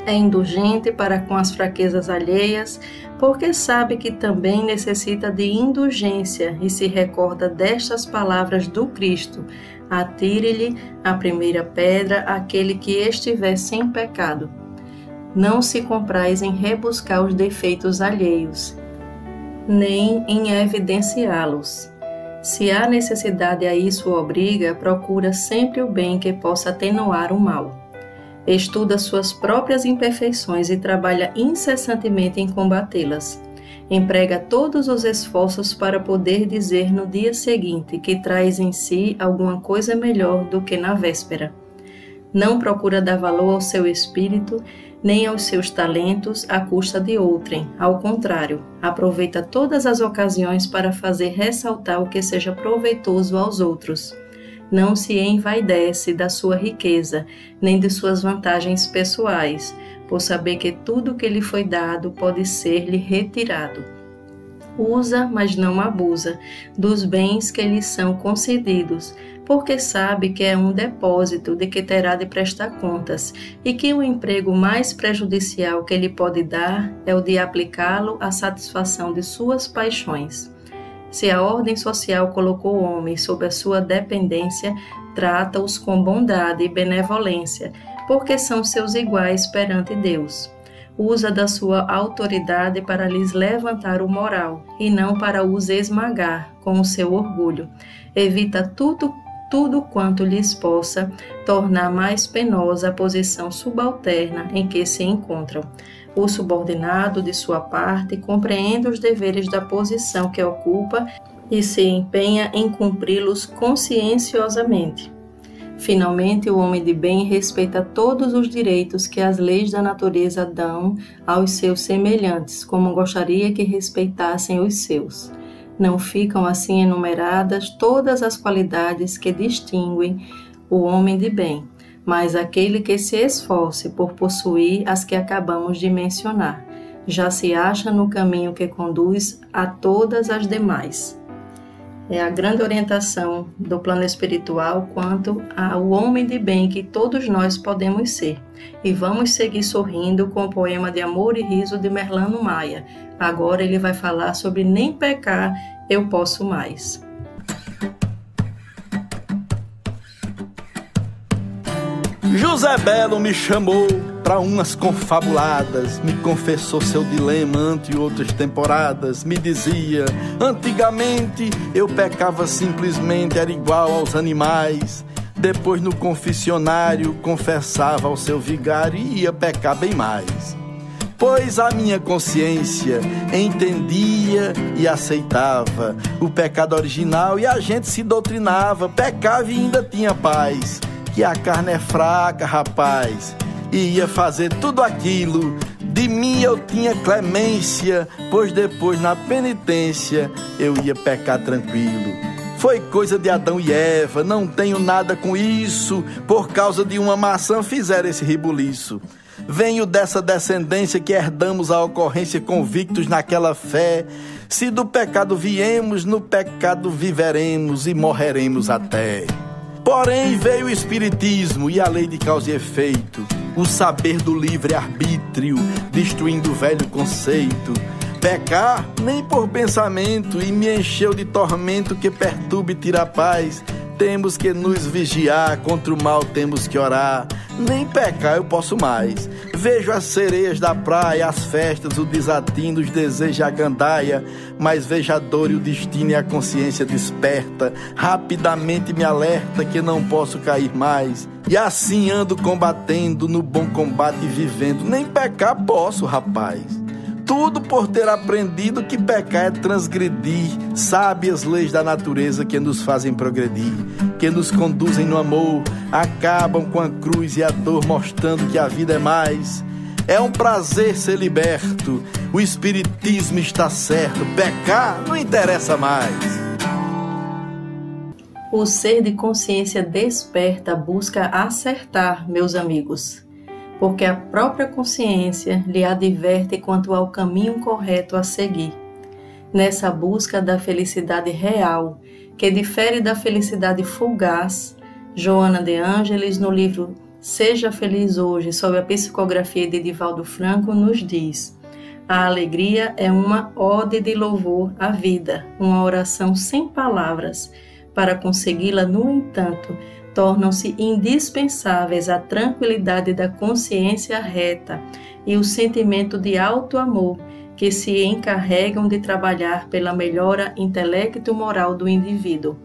É indulgente para com as fraquezas alheias, porque sabe que também necessita de indulgência e se recorda destas palavras do Cristo: atire-lhe a primeira pedra aquele que estiver sem pecado. Não se compraz em rebuscar os defeitos alheios, nem em evidenciá-los. Se há necessidade a isso o obriga, procura sempre o bem que possa atenuar o mal. Estuda suas próprias imperfeições e trabalha incessantemente em combatê-las. Emprega todos os esforços para poder dizer no dia seguinte que traz em si alguma coisa melhor do que na véspera. Não procura dar valor ao seu espírito, nem aos seus talentos à custa de outrem. Ao contrário, aproveita todas as ocasiões para fazer ressaltar o que seja proveitoso aos outros. Não se envaidece da sua riqueza, nem de suas vantagens pessoais, por saber que tudo que lhe foi dado pode ser-lhe retirado. Usa, mas não abusa, dos bens que lhe são concedidos, porque sabe que é um depósito de que terá de prestar contas e que o emprego mais prejudicial que lhe pode dar é o de aplicá-lo à satisfação de suas paixões. Se a ordem social colocou o homem sob a sua dependência, trata-os com bondade e benevolência, porque são seus iguais perante Deus. Usa da sua autoridade para lhes levantar o moral, e não para os esmagar com o seu orgulho. Evita tudo quanto lhes possa tornar mais penosa a posição subalterna em que se encontram. O subordinado, de sua parte, compreende os deveres da posição que ocupa e se empenha em cumpri-los conscienciosamente. Finalmente, o homem de bem respeita todos os direitos que as leis da natureza dão aos seus semelhantes, como gostaria que respeitassem os seus. Não ficam assim enumeradas todas as qualidades que distinguem o homem de bem, mas aquele que se esforce por possuir as que acabamos de mencionar, já se acha no caminho que conduz a todas as demais. É a grande orientação do plano espiritual quanto ao homem de bem que todos nós podemos ser. E vamos seguir sorrindo com o poema de Amor e Riso de Merlano Maia. Agora ele vai falar sobre Nem Pecar Eu Posso Mais. José Belo me chamou pra umas confabuladas, me confessou seu dilema ante outras temporadas, me dizia, antigamente eu pecava simplesmente, era igual aos animais, depois no confessionário confessava ao seu vigário e ia pecar bem mais. Pois a minha consciência entendia e aceitava o pecado original e a gente se doutrinava, pecava e ainda tinha paz. Que a carne é fraca, rapaz, e ia fazer tudo aquilo. De mim eu tinha clemência, pois depois na penitência eu ia pecar tranquilo. Foi coisa de Adão e Eva, não tenho nada com isso, por causa de uma maçã fizeram esse rebuliço. Venho dessa descendência que herdamos a ocorrência convictos naquela fé. Se do pecado viemos, no pecado viveremos e morreremos até. Porém veio o Espiritismo e a lei de causa e efeito, o saber do livre-arbítrio, destruindo o velho conceito. Pecar nem por pensamento e me encheu de tormento que perturba e tira a paz. Temos que nos vigiar, contra o mal temos que orar. Nem pecar eu posso mais. Vejo as sereias da praia, as festas, o desatino, os desejos, a gandaia. Mas vejo a dor e o destino e a consciência desperta. Rapidamente me alerta que não posso cair mais. E assim ando combatendo, no bom combate vivendo. Nem pecar posso, rapaz. Tudo por ter aprendido que pecar é transgredir, sabe as leis da natureza que nos fazem progredir, que nos conduzem no amor, acabam com a cruz e a dor, mostrando que a vida é mais. É um prazer ser liberto, o Espiritismo está certo, pecar não interessa mais. O ser de consciência desperta busca acertar, meus amigos, porque a própria consciência lhe adverte quanto ao caminho correto a seguir. Nessa busca da felicidade real, que difere da felicidade fugaz, Joana de Ângeles, no livro Seja Feliz Hoje, sob a psicografia de Divaldo Franco, nos diz: a alegria é uma ode de louvor à vida, uma oração sem palavras. Para consegui-la, no entanto, tornam-se indispensáveis a tranquilidade da consciência reta e o sentimento de alto amor que se encarregam de trabalhar pela melhora intelecto-moral do indivíduo.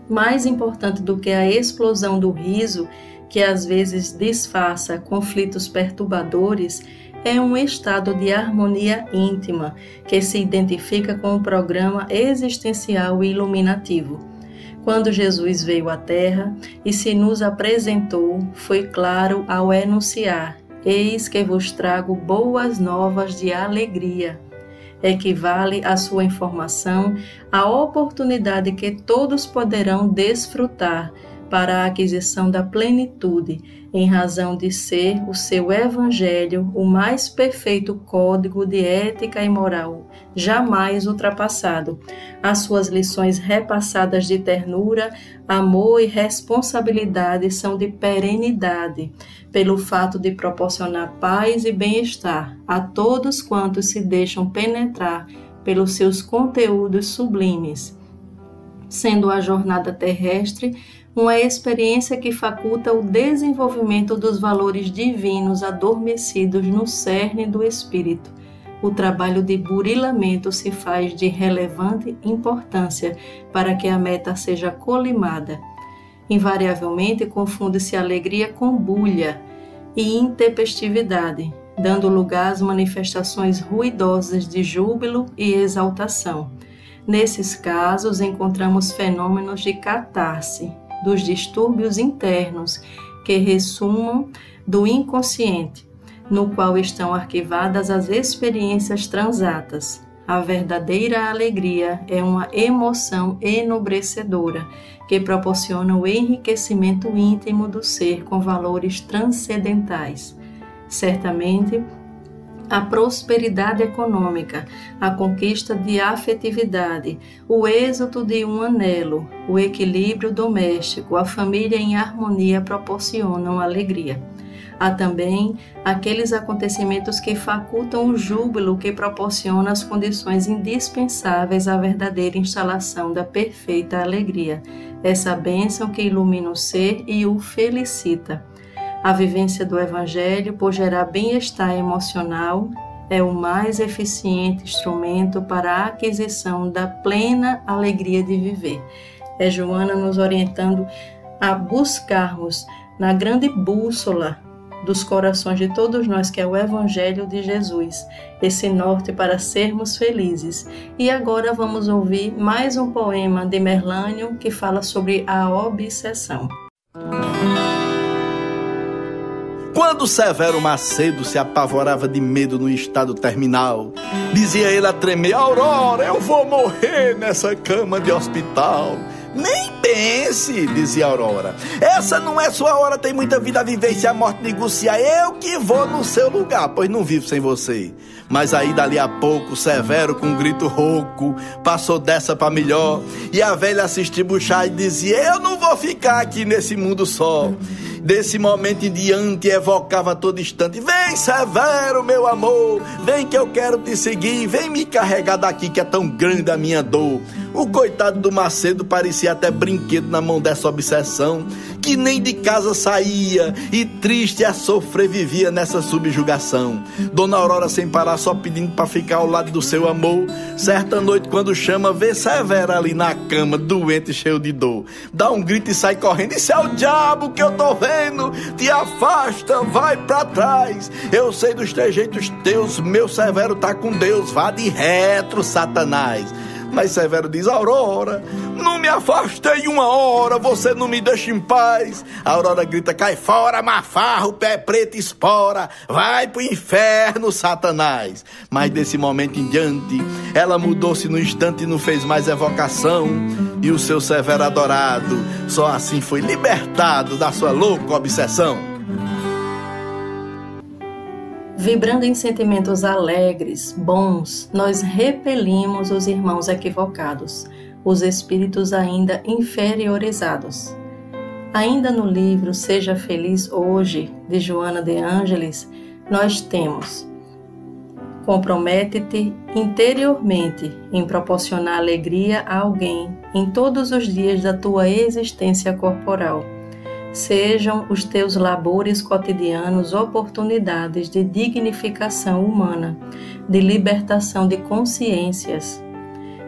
Mais importante do que a explosão do riso, que às vezes disfarça conflitos perturbadores, é um estado de harmonia íntima que se identifica com o programa existencial e iluminativo. Quando Jesus veio à Terra e se nos apresentou, foi claro ao enunciar: eis que vos trago boas novas de alegria. Equivale à sua informação a oportunidade que todos poderão desfrutar para a aquisição da plenitude, em razão de ser o seu Evangelho o mais perfeito código de ética e moral, jamais ultrapassado. As suas lições repassadas de ternura, amor e responsabilidade são de perenidade, pelo fato de proporcionar paz e bem-estar a todos quantos se deixam penetrar pelos seus conteúdos sublimes, sendo a jornada terrestre uma experiência que faculta o desenvolvimento dos valores divinos adormecidos no cerne do espírito. O trabalho de burilamento se faz de relevante importância para que a meta seja colimada. Invariavelmente confunde-se alegria com bulha e intempestividade, dando lugar às manifestações ruidosas de júbilo e exaltação. Nesses casos, encontramos fenômenos de catarse, dos distúrbios internos que ressumam do inconsciente, no qual estão arquivadas as experiências transatas. A verdadeira alegria é uma emoção enobrecedora que proporciona o enriquecimento íntimo do ser com valores transcendentais. Certamente, a prosperidade econômica, a conquista de afetividade, o êxito de um anelo, o equilíbrio doméstico, a família em harmonia proporcionam alegria. Há também aqueles acontecimentos que facultam o júbilo que proporciona as condições indispensáveis à verdadeira instalação da perfeita alegria, essa bênção que ilumina o ser e o felicita. A vivência do Evangelho, por gerar bem-estar emocional, é o mais eficiente instrumento para a aquisição da plena alegria de viver. É Joana nos orientando a buscarmos na grande bússola dos corações de todos nós, que é o Evangelho de Jesus, esse norte para sermos felizes. E agora vamos ouvir mais um poema de Merlânio que fala sobre a obsessão. Quando Severo Macedo se apavorava de medo no estado terminal, dizia ele a tremer: Aurora, eu vou morrer nessa cama de hospital. Nem pense, dizia Aurora, essa não é sua hora, tem muita vida a viver e se a morte negociar, eu que vou no seu lugar, pois não vivo sem você. Mas aí dali a pouco, Severo com um grito rouco, passou dessa pra melhor, e a velha assistia buchar e dizia: eu não vou ficar aqui nesse mundo só. Desse momento em diante evocava a todo instante: vem, Severo, meu amor, vem que eu quero te seguir, vem me carregar daqui que é tão grande a minha dor. O coitado do Macedo parecia até brinquedo na mão dessa obsessão, que nem de casa saía e triste a sofrer vivia nessa subjugação. Dona Aurora sem parar só pedindo pra ficar ao lado do seu amor. Certa noite quando chama, vê Severo ali na cama, doente e cheio de dor. Dá um grito e sai correndo: isso é o diabo que eu tô vendo, te afasta, vai pra trás. Eu sei dos trejeitos teus, meu Severo tá com Deus, vá de retro, Satanás. Mas Severo diz: Aurora, não me afastei uma hora, você não me deixa em paz. A Aurora grita: cai fora, mafarro, pé preto, espora, vai pro inferno, Satanás. Mas desse momento em diante, ela mudou-se no instante e não fez mais evocação. E o seu Severo adorado só assim foi libertado da sua louca obsessão. Vibrando em sentimentos alegres, bons, nós repelimos os irmãos equivocados, os espíritos ainda inferiorizados. Ainda no livro Seja Feliz Hoje, de Joana de Ângeles, nós temos: compromete-te interiormente em proporcionar alegria a alguém em todos os dias da tua existência corporal. Sejam os teus labores cotidianos oportunidades de dignificação humana, de libertação de consciências.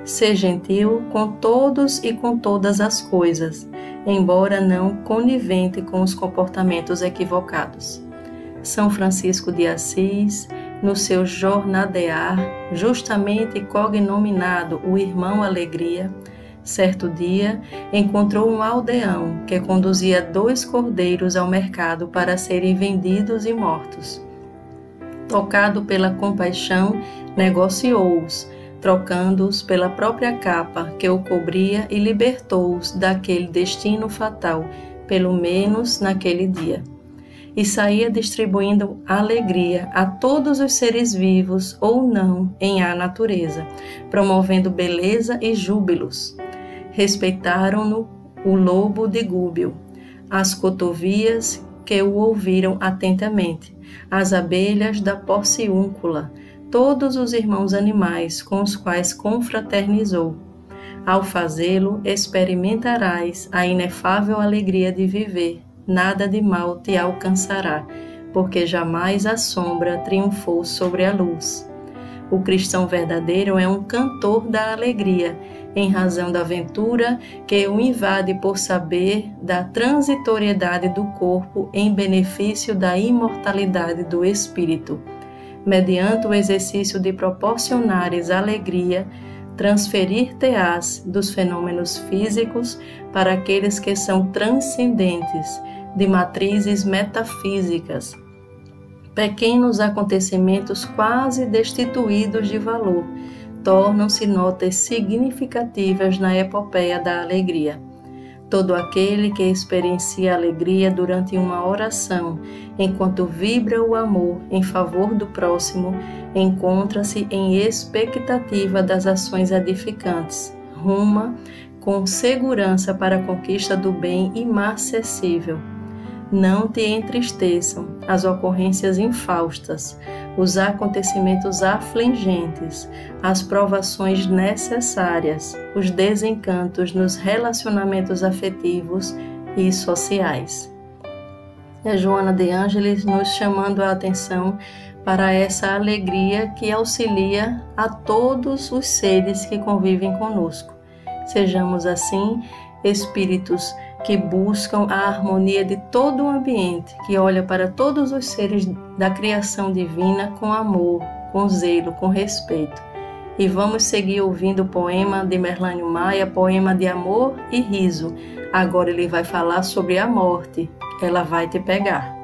Sê gentil com todos e com todas as coisas, embora não conivente com os comportamentos equivocados. São Francisco de Assis, no seu Jornadear, justamente cognominado o Irmão Alegria, certo dia, encontrou um aldeão que conduzia 2 cordeiros ao mercado para serem vendidos e mortos. Tocado pela compaixão, negociou-os, trocando-os pela própria capa que o cobria e libertou-os daquele destino fatal, pelo menos naquele dia. E saía distribuindo alegria a todos os seres vivos ou não em a natureza, promovendo beleza e júbilos. Respeitaram-no o lobo de Gúbio, as cotovias que o ouviram atentamente, as abelhas da porciúncula, todos os irmãos animais com os quais confraternizou. Ao fazê-lo, experimentarás a inefável alegria de viver, nada de mal te alcançará, porque jamais a sombra triunfou sobre a luz. O cristão verdadeiro é um cantor da alegria, em razão da ventura que o invade por saber da transitoriedade do corpo em benefício da imortalidade do espírito. Mediante o exercício de proporcionares alegria, transferir-te-ás dos fenômenos físicos para aqueles que são transcendentes, de matrizes metafísicas. Pequenos acontecimentos quase destituídos de valor tornam-se notas significativas na epopeia da alegria. Todo aquele que experiencia alegria durante uma oração, enquanto vibra o amor em favor do próximo, encontra-se em expectativa das ações edificantes, ruma com segurança para a conquista do bem imarcessível. Não te entristeçam as ocorrências infaustas, os acontecimentos afligentes, as provações necessárias, os desencantos nos relacionamentos afetivos e sociais. É Joana de Ângelis nos chamando a atenção para essa alegria que auxilia a todos os seres que convivem conosco. Sejamos assim espíritos que buscam a harmonia de todo o ambiente, que olha para todos os seres da criação divina com amor, com zelo, com respeito. E vamos seguir ouvindo o poema de Merlânio Maia, poema de amor e riso. Agora ele vai falar sobre a morte. Ela vai te pegar.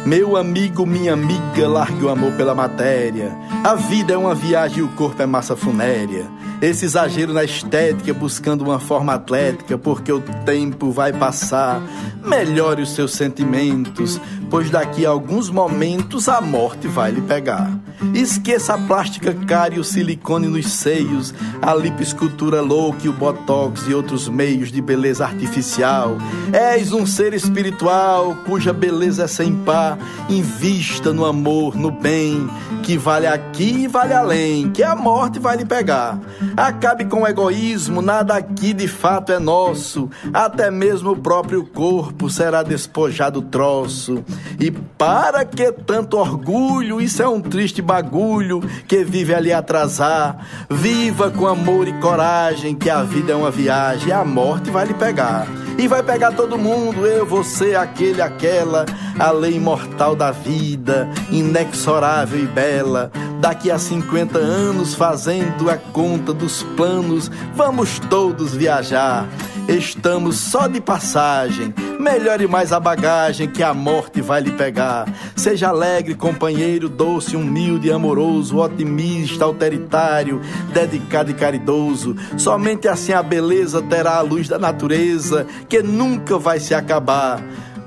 Meu amigo, minha amiga, largue o amor pela matéria. A vida é uma viagem e o corpo é massa funérea. Esse exagero na estética, buscando uma forma atlética, porque o tempo vai passar. Melhore os seus sentimentos, pois daqui a alguns momentos a morte vai lhe pegar. Esqueça a plástica cara e o silicone nos seios, a lipoescultura louca e o botox e outros meios de beleza artificial. És um ser espiritual, cuja beleza é sem par. Invista no amor, no bem, que vale aqui e vale além, que a morte vai lhe pegar. Acabe com o egoísmo, nada aqui de fato é nosso. Até mesmo o próprio corpo será despojado troço. E para que tanto orgulho? Isso é um triste bagulho que vive ali atrasar. Viva com amor e coragem, que a vida é uma viagem, a morte vai lhe pegar. E vai pegar todo mundo, eu, você, aquele, aquela. A lei imortal da vida, inexorável e bela. Daqui a 50 anos, fazendo a conta dos planos, vamos todos viajar. Estamos só de passagem, melhore mais a bagagem, que a morte vai lhe pegar. Seja alegre, companheiro, doce, humilde, amoroso, otimista, autoritário, dedicado e caridoso. Somente assim a beleza terá a luz da natureza, que nunca vai se acabar.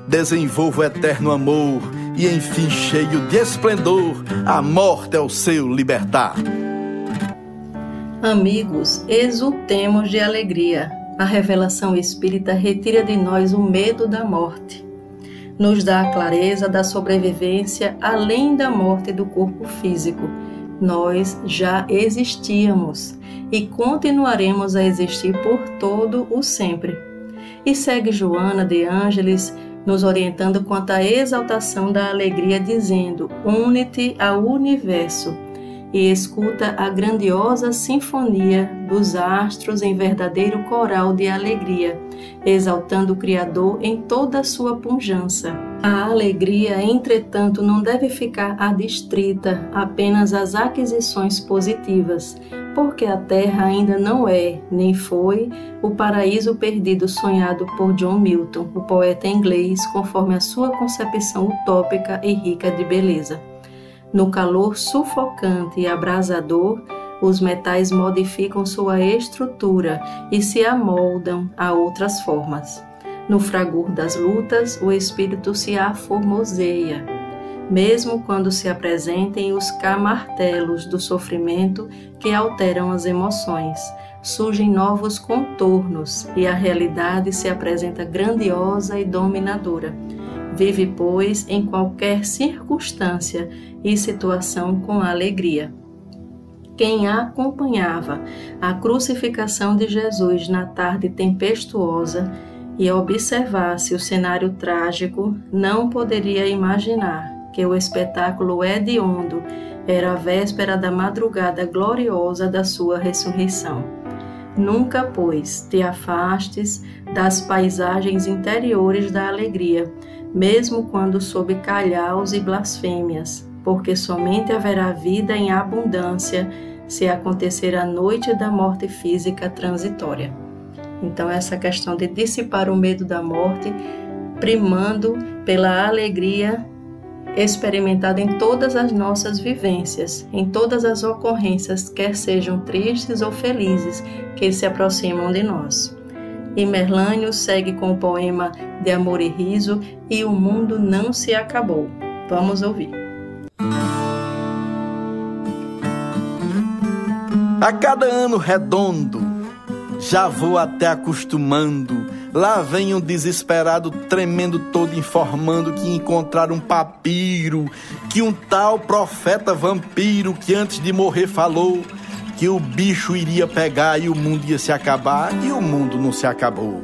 Desenvolva o eterno amor e, enfim, cheio de esplendor, a morte é o seu libertar. Amigos, exultemos de alegria. A revelação espírita retira de nós o medo da morte. Nos dá a clareza da sobrevivência além da morte do corpo físico. Nós já existíamos e continuaremos a existir por todo o sempre. E segue Joana de Ângelis nos orientando quanto à exaltação da alegria, dizendo: une-te ao universo e escuta a grandiosa sinfonia dos astros em verdadeiro coral de alegria, exaltando o Criador em toda a sua pujança. A alegria, entretanto, não deve ficar adstrita apenas às aquisições positivas, porque a Terra ainda não é, nem foi, o paraíso perdido sonhado por John Milton, o poeta inglês, conforme a sua concepção utópica e rica de beleza. No calor sufocante e abrasador, os metais modificam sua estrutura e se amoldam a outras formas. No fragor das lutas, o espírito se aformoseia. Mesmo quando se apresentem os camartelos do sofrimento que alteram as emoções, surgem novos contornos e a realidade se apresenta grandiosa e dominadora. Vive, pois, em qualquer circunstância e situação com alegria. Quem acompanhava a crucificação de Jesus na tarde tempestuosa e observasse o cenário trágico, não poderia imaginar que o espetáculo hediondo era a véspera da madrugada gloriosa da sua ressurreição. Nunca, pois, te afastes das paisagens interiores da alegria, mesmo quando sob calhaus e blasfêmias, porque somente haverá vida em abundância se acontecer a noite da morte física transitória. Então, essa questão de dissipar o medo da morte, primando pela alegria experimentada em todas as nossas vivências, em todas as ocorrências, quer sejam tristes ou felizes, que se aproximam de nós. E Merlânio segue com o poema De Amor e Riso e O Mundo Não Se Acabou. Vamos ouvir. A cada ano redondo, já vou até acostumando. Lá vem um desesperado, tremendo todo, informando que encontraram um papiro, que um tal profeta vampiro, que antes de morrer falou que o bicho iria pegar e o mundo ia se acabar, e o mundo não se acabou.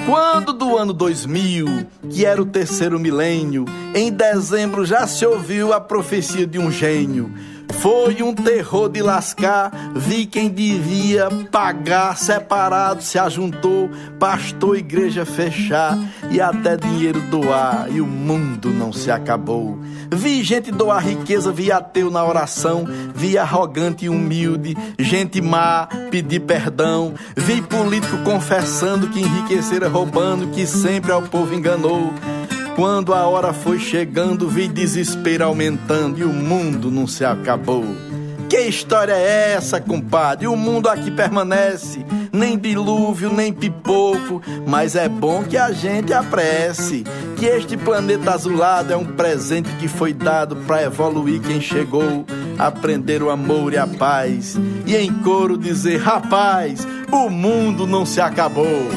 Quando do ano 2000, que era o terceiro milênio, em dezembro já se ouviu a profecia de um gênio. Foi um terror de lascar, vi quem devia pagar, separado se ajuntou, pastor, igreja fechar e até dinheiro doar, e o mundo não se acabou. Vi gente doar riqueza, vi ateu na oração, vi arrogante e humilde, gente má pedir perdão, vi político confessando que enriquecera roubando, que sempre ao povo enganou. Quando a hora foi chegando, vi desespero aumentando e o mundo não se acabou. Que história é essa, compadre? O mundo aqui permanece, nem dilúvio, nem pipoco, mas é bom que a gente apresse que este planeta azulado é um presente que foi dado para evoluir quem chegou, aprender o amor e a paz, e em coro dizer: rapaz, o mundo não se acabou.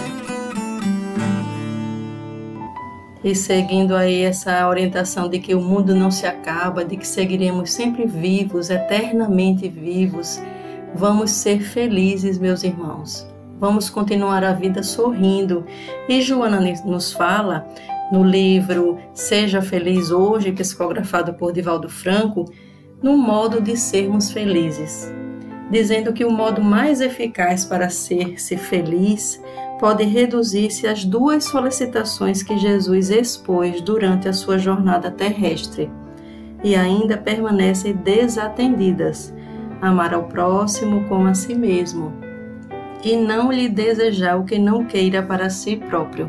E seguindo aí essa orientação de que o mundo não se acaba, de que seguiremos sempre vivos, eternamente vivos, vamos ser felizes, meus irmãos. Vamos continuar a vida sorrindo. E Joana nos fala, no livro Seja Feliz Hoje, psicografado por Divaldo Franco, no modo de sermos felizes, dizendo que o modo mais eficaz para ser-se feliz pode reduzir-se às duas solicitações que Jesus expôs durante a sua jornada terrestre e ainda permanecem desatendidas: amar ao próximo como a si mesmo e não lhe desejar o que não queira para si próprio.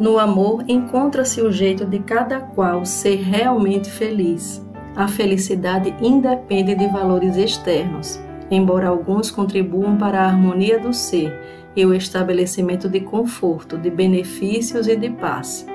No amor encontra-se o jeito de cada qual ser realmente feliz. A felicidade independe de valores externos, embora alguns contribuam para a harmonia do ser e o estabelecimento de conforto, de benefícios e de paz.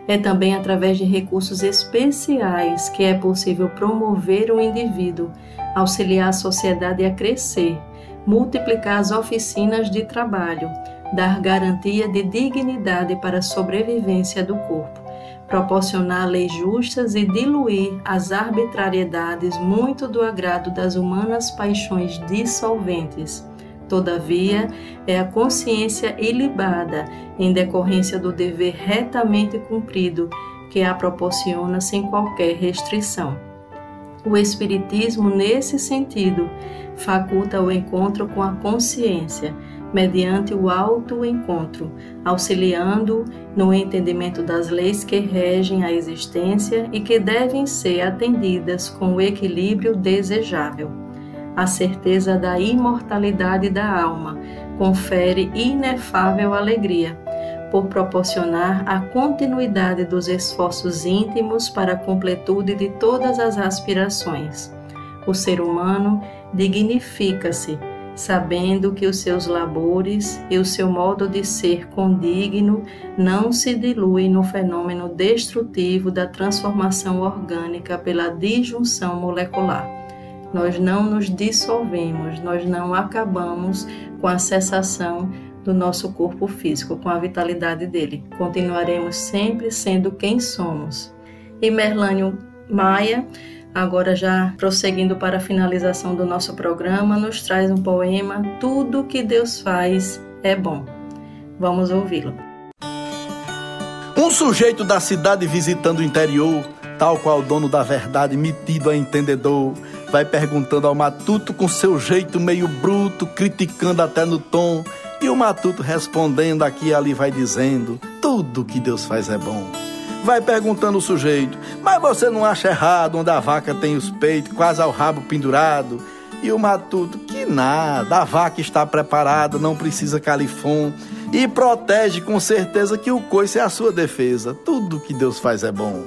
É também através de recursos especiais que é possível promover o indivíduo, auxiliar a sociedade a crescer, multiplicar as oficinas de trabalho, dar garantia de dignidade para a sobrevivência do corpo, proporcionar leis justas e diluir as arbitrariedades muito do agrado das humanas paixões dissolventes. Todavia, é a consciência ilibada, em decorrência do dever retamente cumprido, que a proporciona sem qualquer restrição. O Espiritismo, nesse sentido, faculta o encontro com a consciência, mediante o auto-encontro, auxiliando no entendimento das leis que regem a existência e que devem ser atendidas com o equilíbrio desejável. A certeza da imortalidade da alma confere inefável alegria, por proporcionar a continuidade dos esforços íntimos para a completude de todas as aspirações. O ser humano dignifica-se, sabendo que os seus labores e o seu modo de ser condigno não se diluem no fenômeno destrutivo da transformação orgânica pela disjunção molecular. Nós não nos dissolvemos, nós não acabamos com a cessação do nosso corpo físico, com a vitalidade dele. Continuaremos sempre sendo quem somos. E Merlânio Maia, agora já prosseguindo para a finalização do nosso programa, nos traz um poema: Tudo que Deus faz é bom. Vamos ouvi-lo. Um sujeito da cidade visitando o interior, tal qual o dono da verdade, metido a entendedor, vai perguntando ao matuto com seu jeito meio bruto, criticando até no tom, e o matuto respondendo aqui e ali vai dizendo: tudo que Deus faz é bom. Vai perguntando o sujeito: mas você não acha errado onde a vaca tem os peitos quase ao rabo pendurado? E o matuto: que nada, a vaca está preparada, não precisa califão, e protege com certeza que o coice é a sua defesa. Tudo que Deus faz é bom.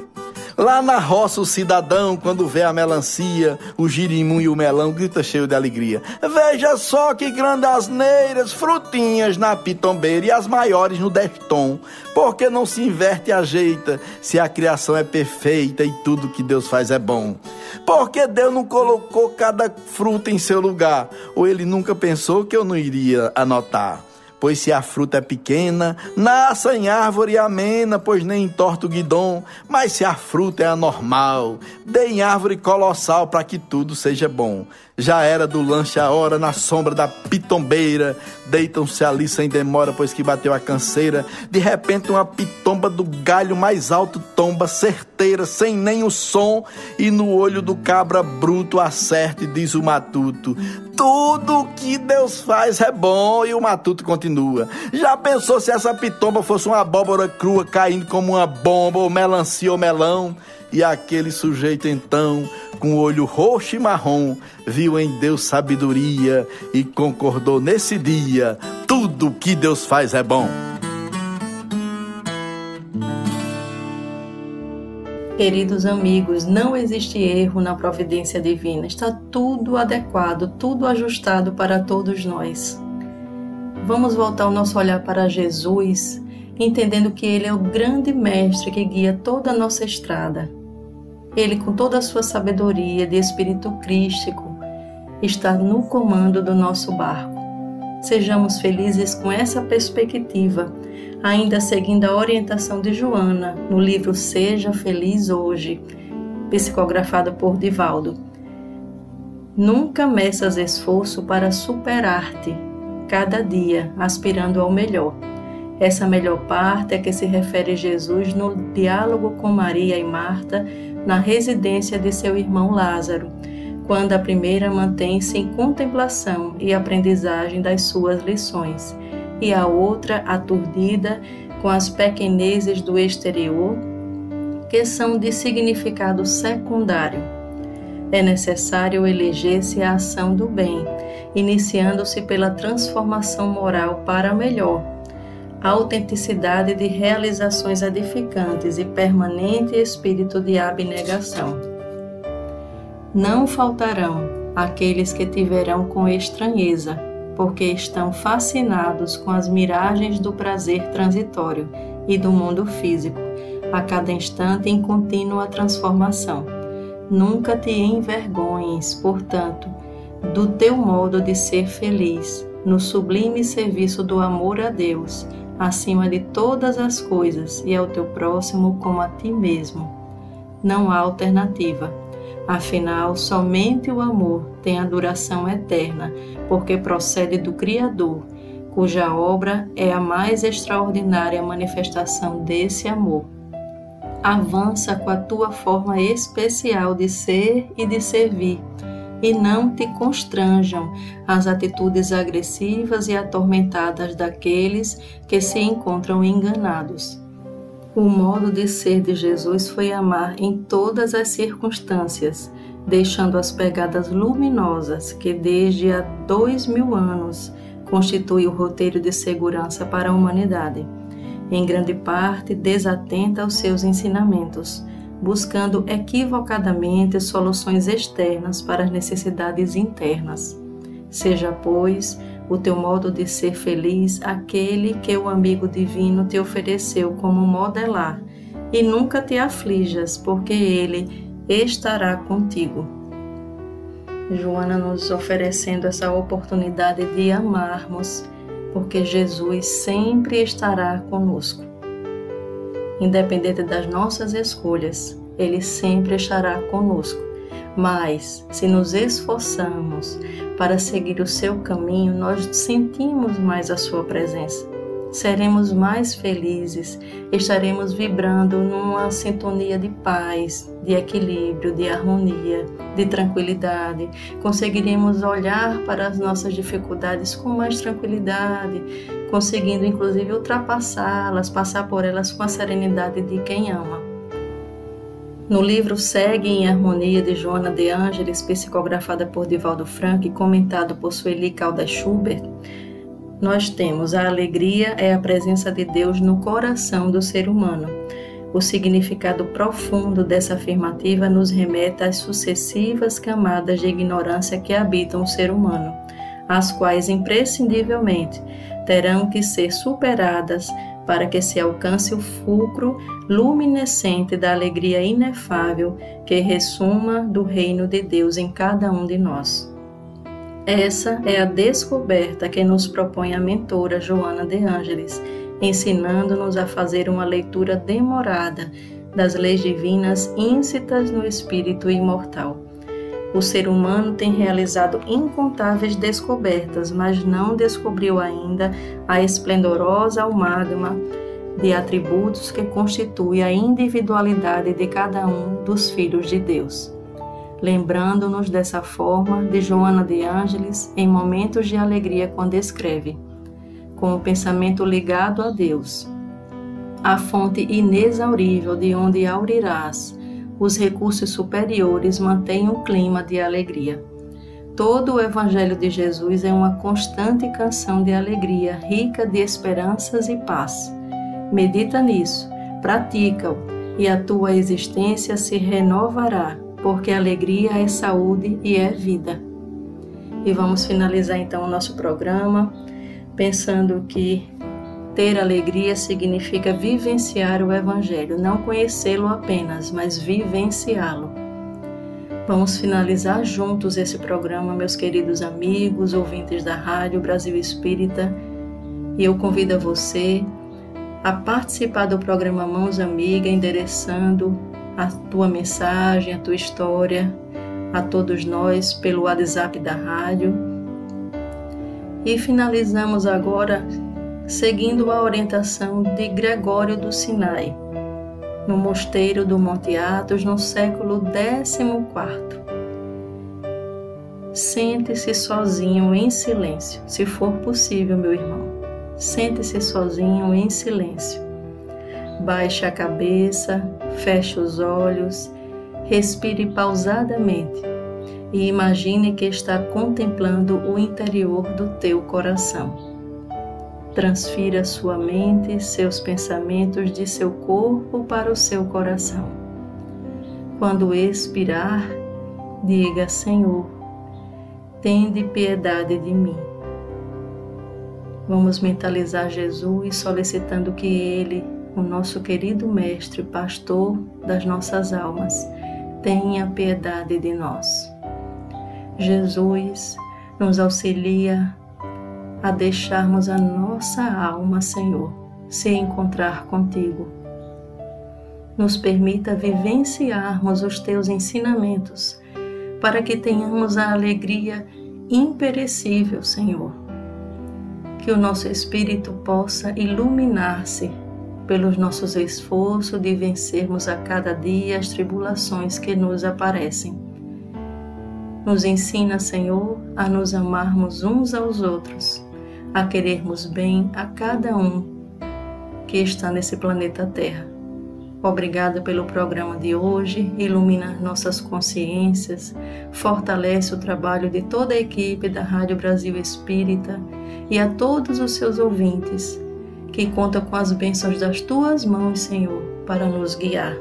Lá na roça o cidadão, quando vê a melancia, o girimum e o melão, grita cheio de alegria: veja só que grandes asneiras, frutinhas na pitombeira e as maiores no destom. Por que não se inverte e ajeita, se a criação é perfeita e tudo que Deus faz é bom? Por que Deus não colocou cada fruta em seu lugar? Ou ele nunca pensou que eu não iria anotar? Pois se a fruta é pequena, nasce em árvore amena, pois nem entorta o guidom. Mas se a fruta é anormal, dê em árvore colossal para que tudo seja bom. Já era do lanche a hora, na sombra da pitombeira. Deitam-se ali sem demora, pois que bateu a canseira. De repente uma pitomba do galho mais alto tomba, certeira, sem nem o som. E no olho do cabra bruto acerta e diz o matuto: tudo que Deus faz é bom. E o matuto continua: já pensou se essa pitomba fosse uma abóbora crua caindo como uma bomba, ou melancia ou melão? E aquele sujeito então, com o olho roxo e marrom, viu em Deus sabedoria e concordou nesse dia: tudo que Deus faz é bom. Queridos amigos, não existe erro na providência divina. Está tudo adequado, tudo ajustado para todos nós. Vamos voltar o nosso olhar para Jesus, entendendo que Ele é o grande mestre que guia toda a nossa estrada. Ele, com toda a sua sabedoria de espírito crístico, está no comando do nosso barco. Sejamos felizes com essa perspectiva, ainda seguindo a orientação de Joana, no livro Seja Feliz Hoje, psicografado por Divaldo. Nunca meças esforço para superar-te, cada dia aspirando ao melhor. Essa melhor parte é que se refere Jesus no diálogo com Maria e Marta, na residência de seu irmão Lázaro, quando a primeira mantém-se em contemplação e aprendizagem das suas lições, e a outra aturdida com as pequenezes do exterior, que são de significado secundário. É necessário eleger-se a ação do bem, iniciando-se pela transformação moral para melhor, a autenticidade de realizações edificantes e permanente espírito de abnegação. Não faltarão aqueles que tiverão com estranheza, porque estão fascinados com as miragens do prazer transitório e do mundo físico, a cada instante em contínua transformação. Nunca te envergonhes, portanto, do teu modo de ser feliz, no sublime serviço do amor a Deus, acima de todas as coisas, e ao teu próximo como a ti mesmo. Não há alternativa. Afinal, somente o amor tem a duração eterna, porque procede do Criador, cuja obra é a mais extraordinária manifestação desse amor. Avança com a tua forma especial de ser e de servir, e não te constranjam as atitudes agressivas e atormentadas daqueles que se encontram enganados. O modo de ser de Jesus foi amar em todas as circunstâncias, deixando as pegadas luminosas que desde há 2000 anos constituem o roteiro de segurança para a humanidade. Em grande parte desatenta aos seus ensinamentos, buscando equivocadamente soluções externas para as necessidades internas. Seja, pois, o teu modo de ser feliz aquele que o amigo divino te ofereceu como modelar, e nunca te aflijas, porque ele estará contigo. Joana nos oferecendo essa oportunidade de amarmos, porque Jesus sempre estará conosco. Independente das nossas escolhas, Ele sempre estará conosco. Mas, se nos esforçamos para seguir o seu caminho, nós sentimos mais a sua presença. Seremos mais felizes, estaremos vibrando numa sintonia de paz, de equilíbrio, de harmonia, de tranquilidade. Conseguiremos olhar para as nossas dificuldades com mais tranquilidade, conseguindo inclusive ultrapassá-las, passar por elas com a serenidade de quem ama. No livro Segue em Harmonia, de Joana de Ângeles, psicografada por Divaldo Franco e comentado por Sueli Caldas Schubert, nós temos: a alegria é a presença de Deus no coração do ser humano. O significado profundo dessa afirmativa nos remete às sucessivas camadas de ignorância que habitam o ser humano, as quais imprescindivelmente terão que ser superadas para que se alcance o fulcro luminescente da alegria inefável que ressuma do reino de Deus em cada um de nós. Essa é a descoberta que nos propõe a mentora Joana de Ângelis, ensinando-nos a fazer uma leitura demorada das leis divinas íncitas no espírito imortal. O ser humano tem realizado incontáveis descobertas, mas não descobriu ainda a esplendorosa amálgama de atributos que constitui a individualidade de cada um dos filhos de Deus. Lembrando-nos dessa forma de Joana de Ângelis em momentos de alegria quando escreve: com o pensamento ligado a Deus, a fonte inexaurível de onde aurirás, os recursos superiores mantêm um clima de alegria. Todo o Evangelho de Jesus é uma constante canção de alegria, rica de esperanças e paz. Medita nisso, pratica-o, e a tua existência se renovará, porque alegria é saúde e é vida. E vamos finalizar então o nosso programa, pensando que ter alegria significa vivenciar o Evangelho, não conhecê-lo apenas, mas vivenciá-lo. Vamos finalizar juntos esse programa, meus queridos amigos, ouvintes da Rádio Brasil Espírita, e eu convido a você a participar do programa Mãos Amiga, endereçando a tua mensagem, a tua história a todos nós pelo WhatsApp da rádio. E finalizamos agora seguindo a orientação de Gregório do Sinai, no mosteiro do Monte Athos, no século XIV. Sente-se sozinho em silêncio, se for possível, meu irmão. Sente-se sozinho em silêncio. Baixe a cabeça, feche os olhos, respire pausadamente e imagine que está contemplando o interior do teu coração. Transfira sua mente, seus pensamentos de seu corpo para o seu coração. Quando expirar, diga: Senhor, tende piedade de mim. Vamos mentalizar Jesus, solicitando que Ele, o nosso querido Mestre, pastor das nossas almas, tenha piedade de nós. Jesus nos auxilia a deixarmos a nossa alma, Senhor, se encontrar contigo. Nos permita vivenciarmos os teus ensinamentos, para que tenhamos a alegria imperecível, Senhor. Que o nosso espírito possa iluminar-se pelos nossos esforços de vencermos a cada dia as tribulações que nos aparecem. Nos ensina, Senhor, a nos amarmos uns aos outros, a querermos bem a cada um que está nesse planeta Terra. Obrigada pelo programa de hoje, ilumina nossas consciências, fortalece o trabalho de toda a equipe da Rádio Brasil Espírita e a todos os seus ouvintes, que contam com as bênçãos das tuas mãos, Senhor, para nos guiar.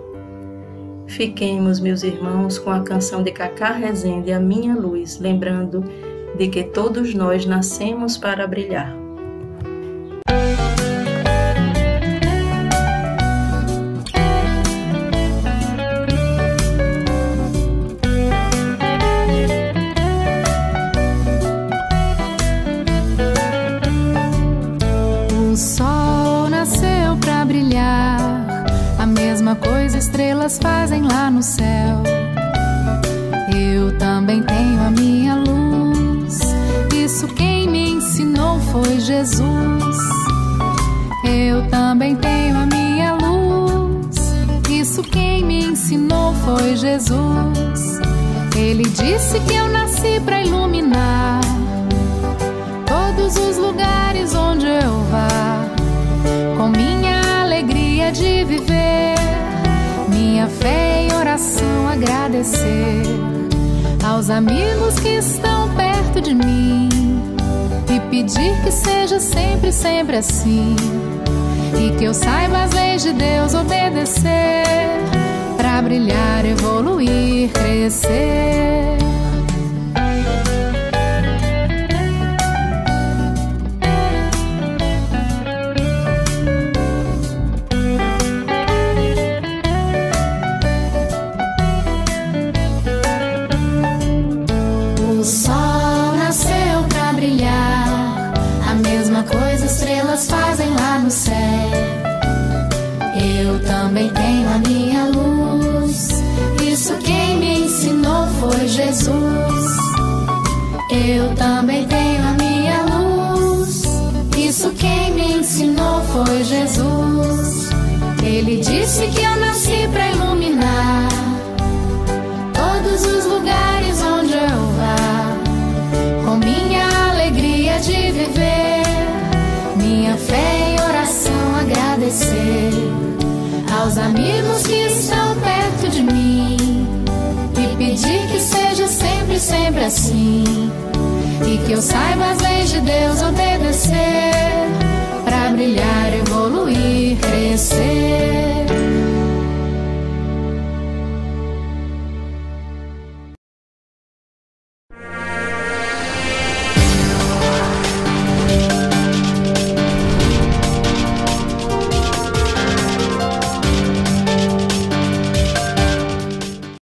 Fiquemos, meus irmãos, com a canção de Cacá Rezende, A Minha Luz, lembrando de que todos nós nascemos para brilhar. O sol nasceu para brilhar, a mesma coisa estrelas fazem lá no céu. Eu também tenho a minha luz, isso quem me ensinou foi Jesus. Eu também tenho a minha luz, isso quem me ensinou foi Jesus. Ele disse que eu nasci para iluminar todos os lugares onde eu vá, com minha alegria de viver, minha fé e oração agradecer aos amigos que estão perto de mim e pedir que seja sempre, sempre assim. e que eu saiba as leis de Deus obedecer, pra brilhar, evoluir, crescer. O sol nasceu pra brilhar, a mesma coisa estrelas fazem lá no céu. Eu também tenho a minha luz, isso quem me ensinou foi Jesus. Eu também tenho a minha luz, isso quem me ensinou foi Jesus. Ele disse que eu nasci pra iluminar todos os lugares onde eu vá, com minha alegria de viver, minha fé e oração agradecer aos amigos que estão perto de mim e pedir que seja sempre, sempre assim, e que eu saiba as leis de Deus obedecer,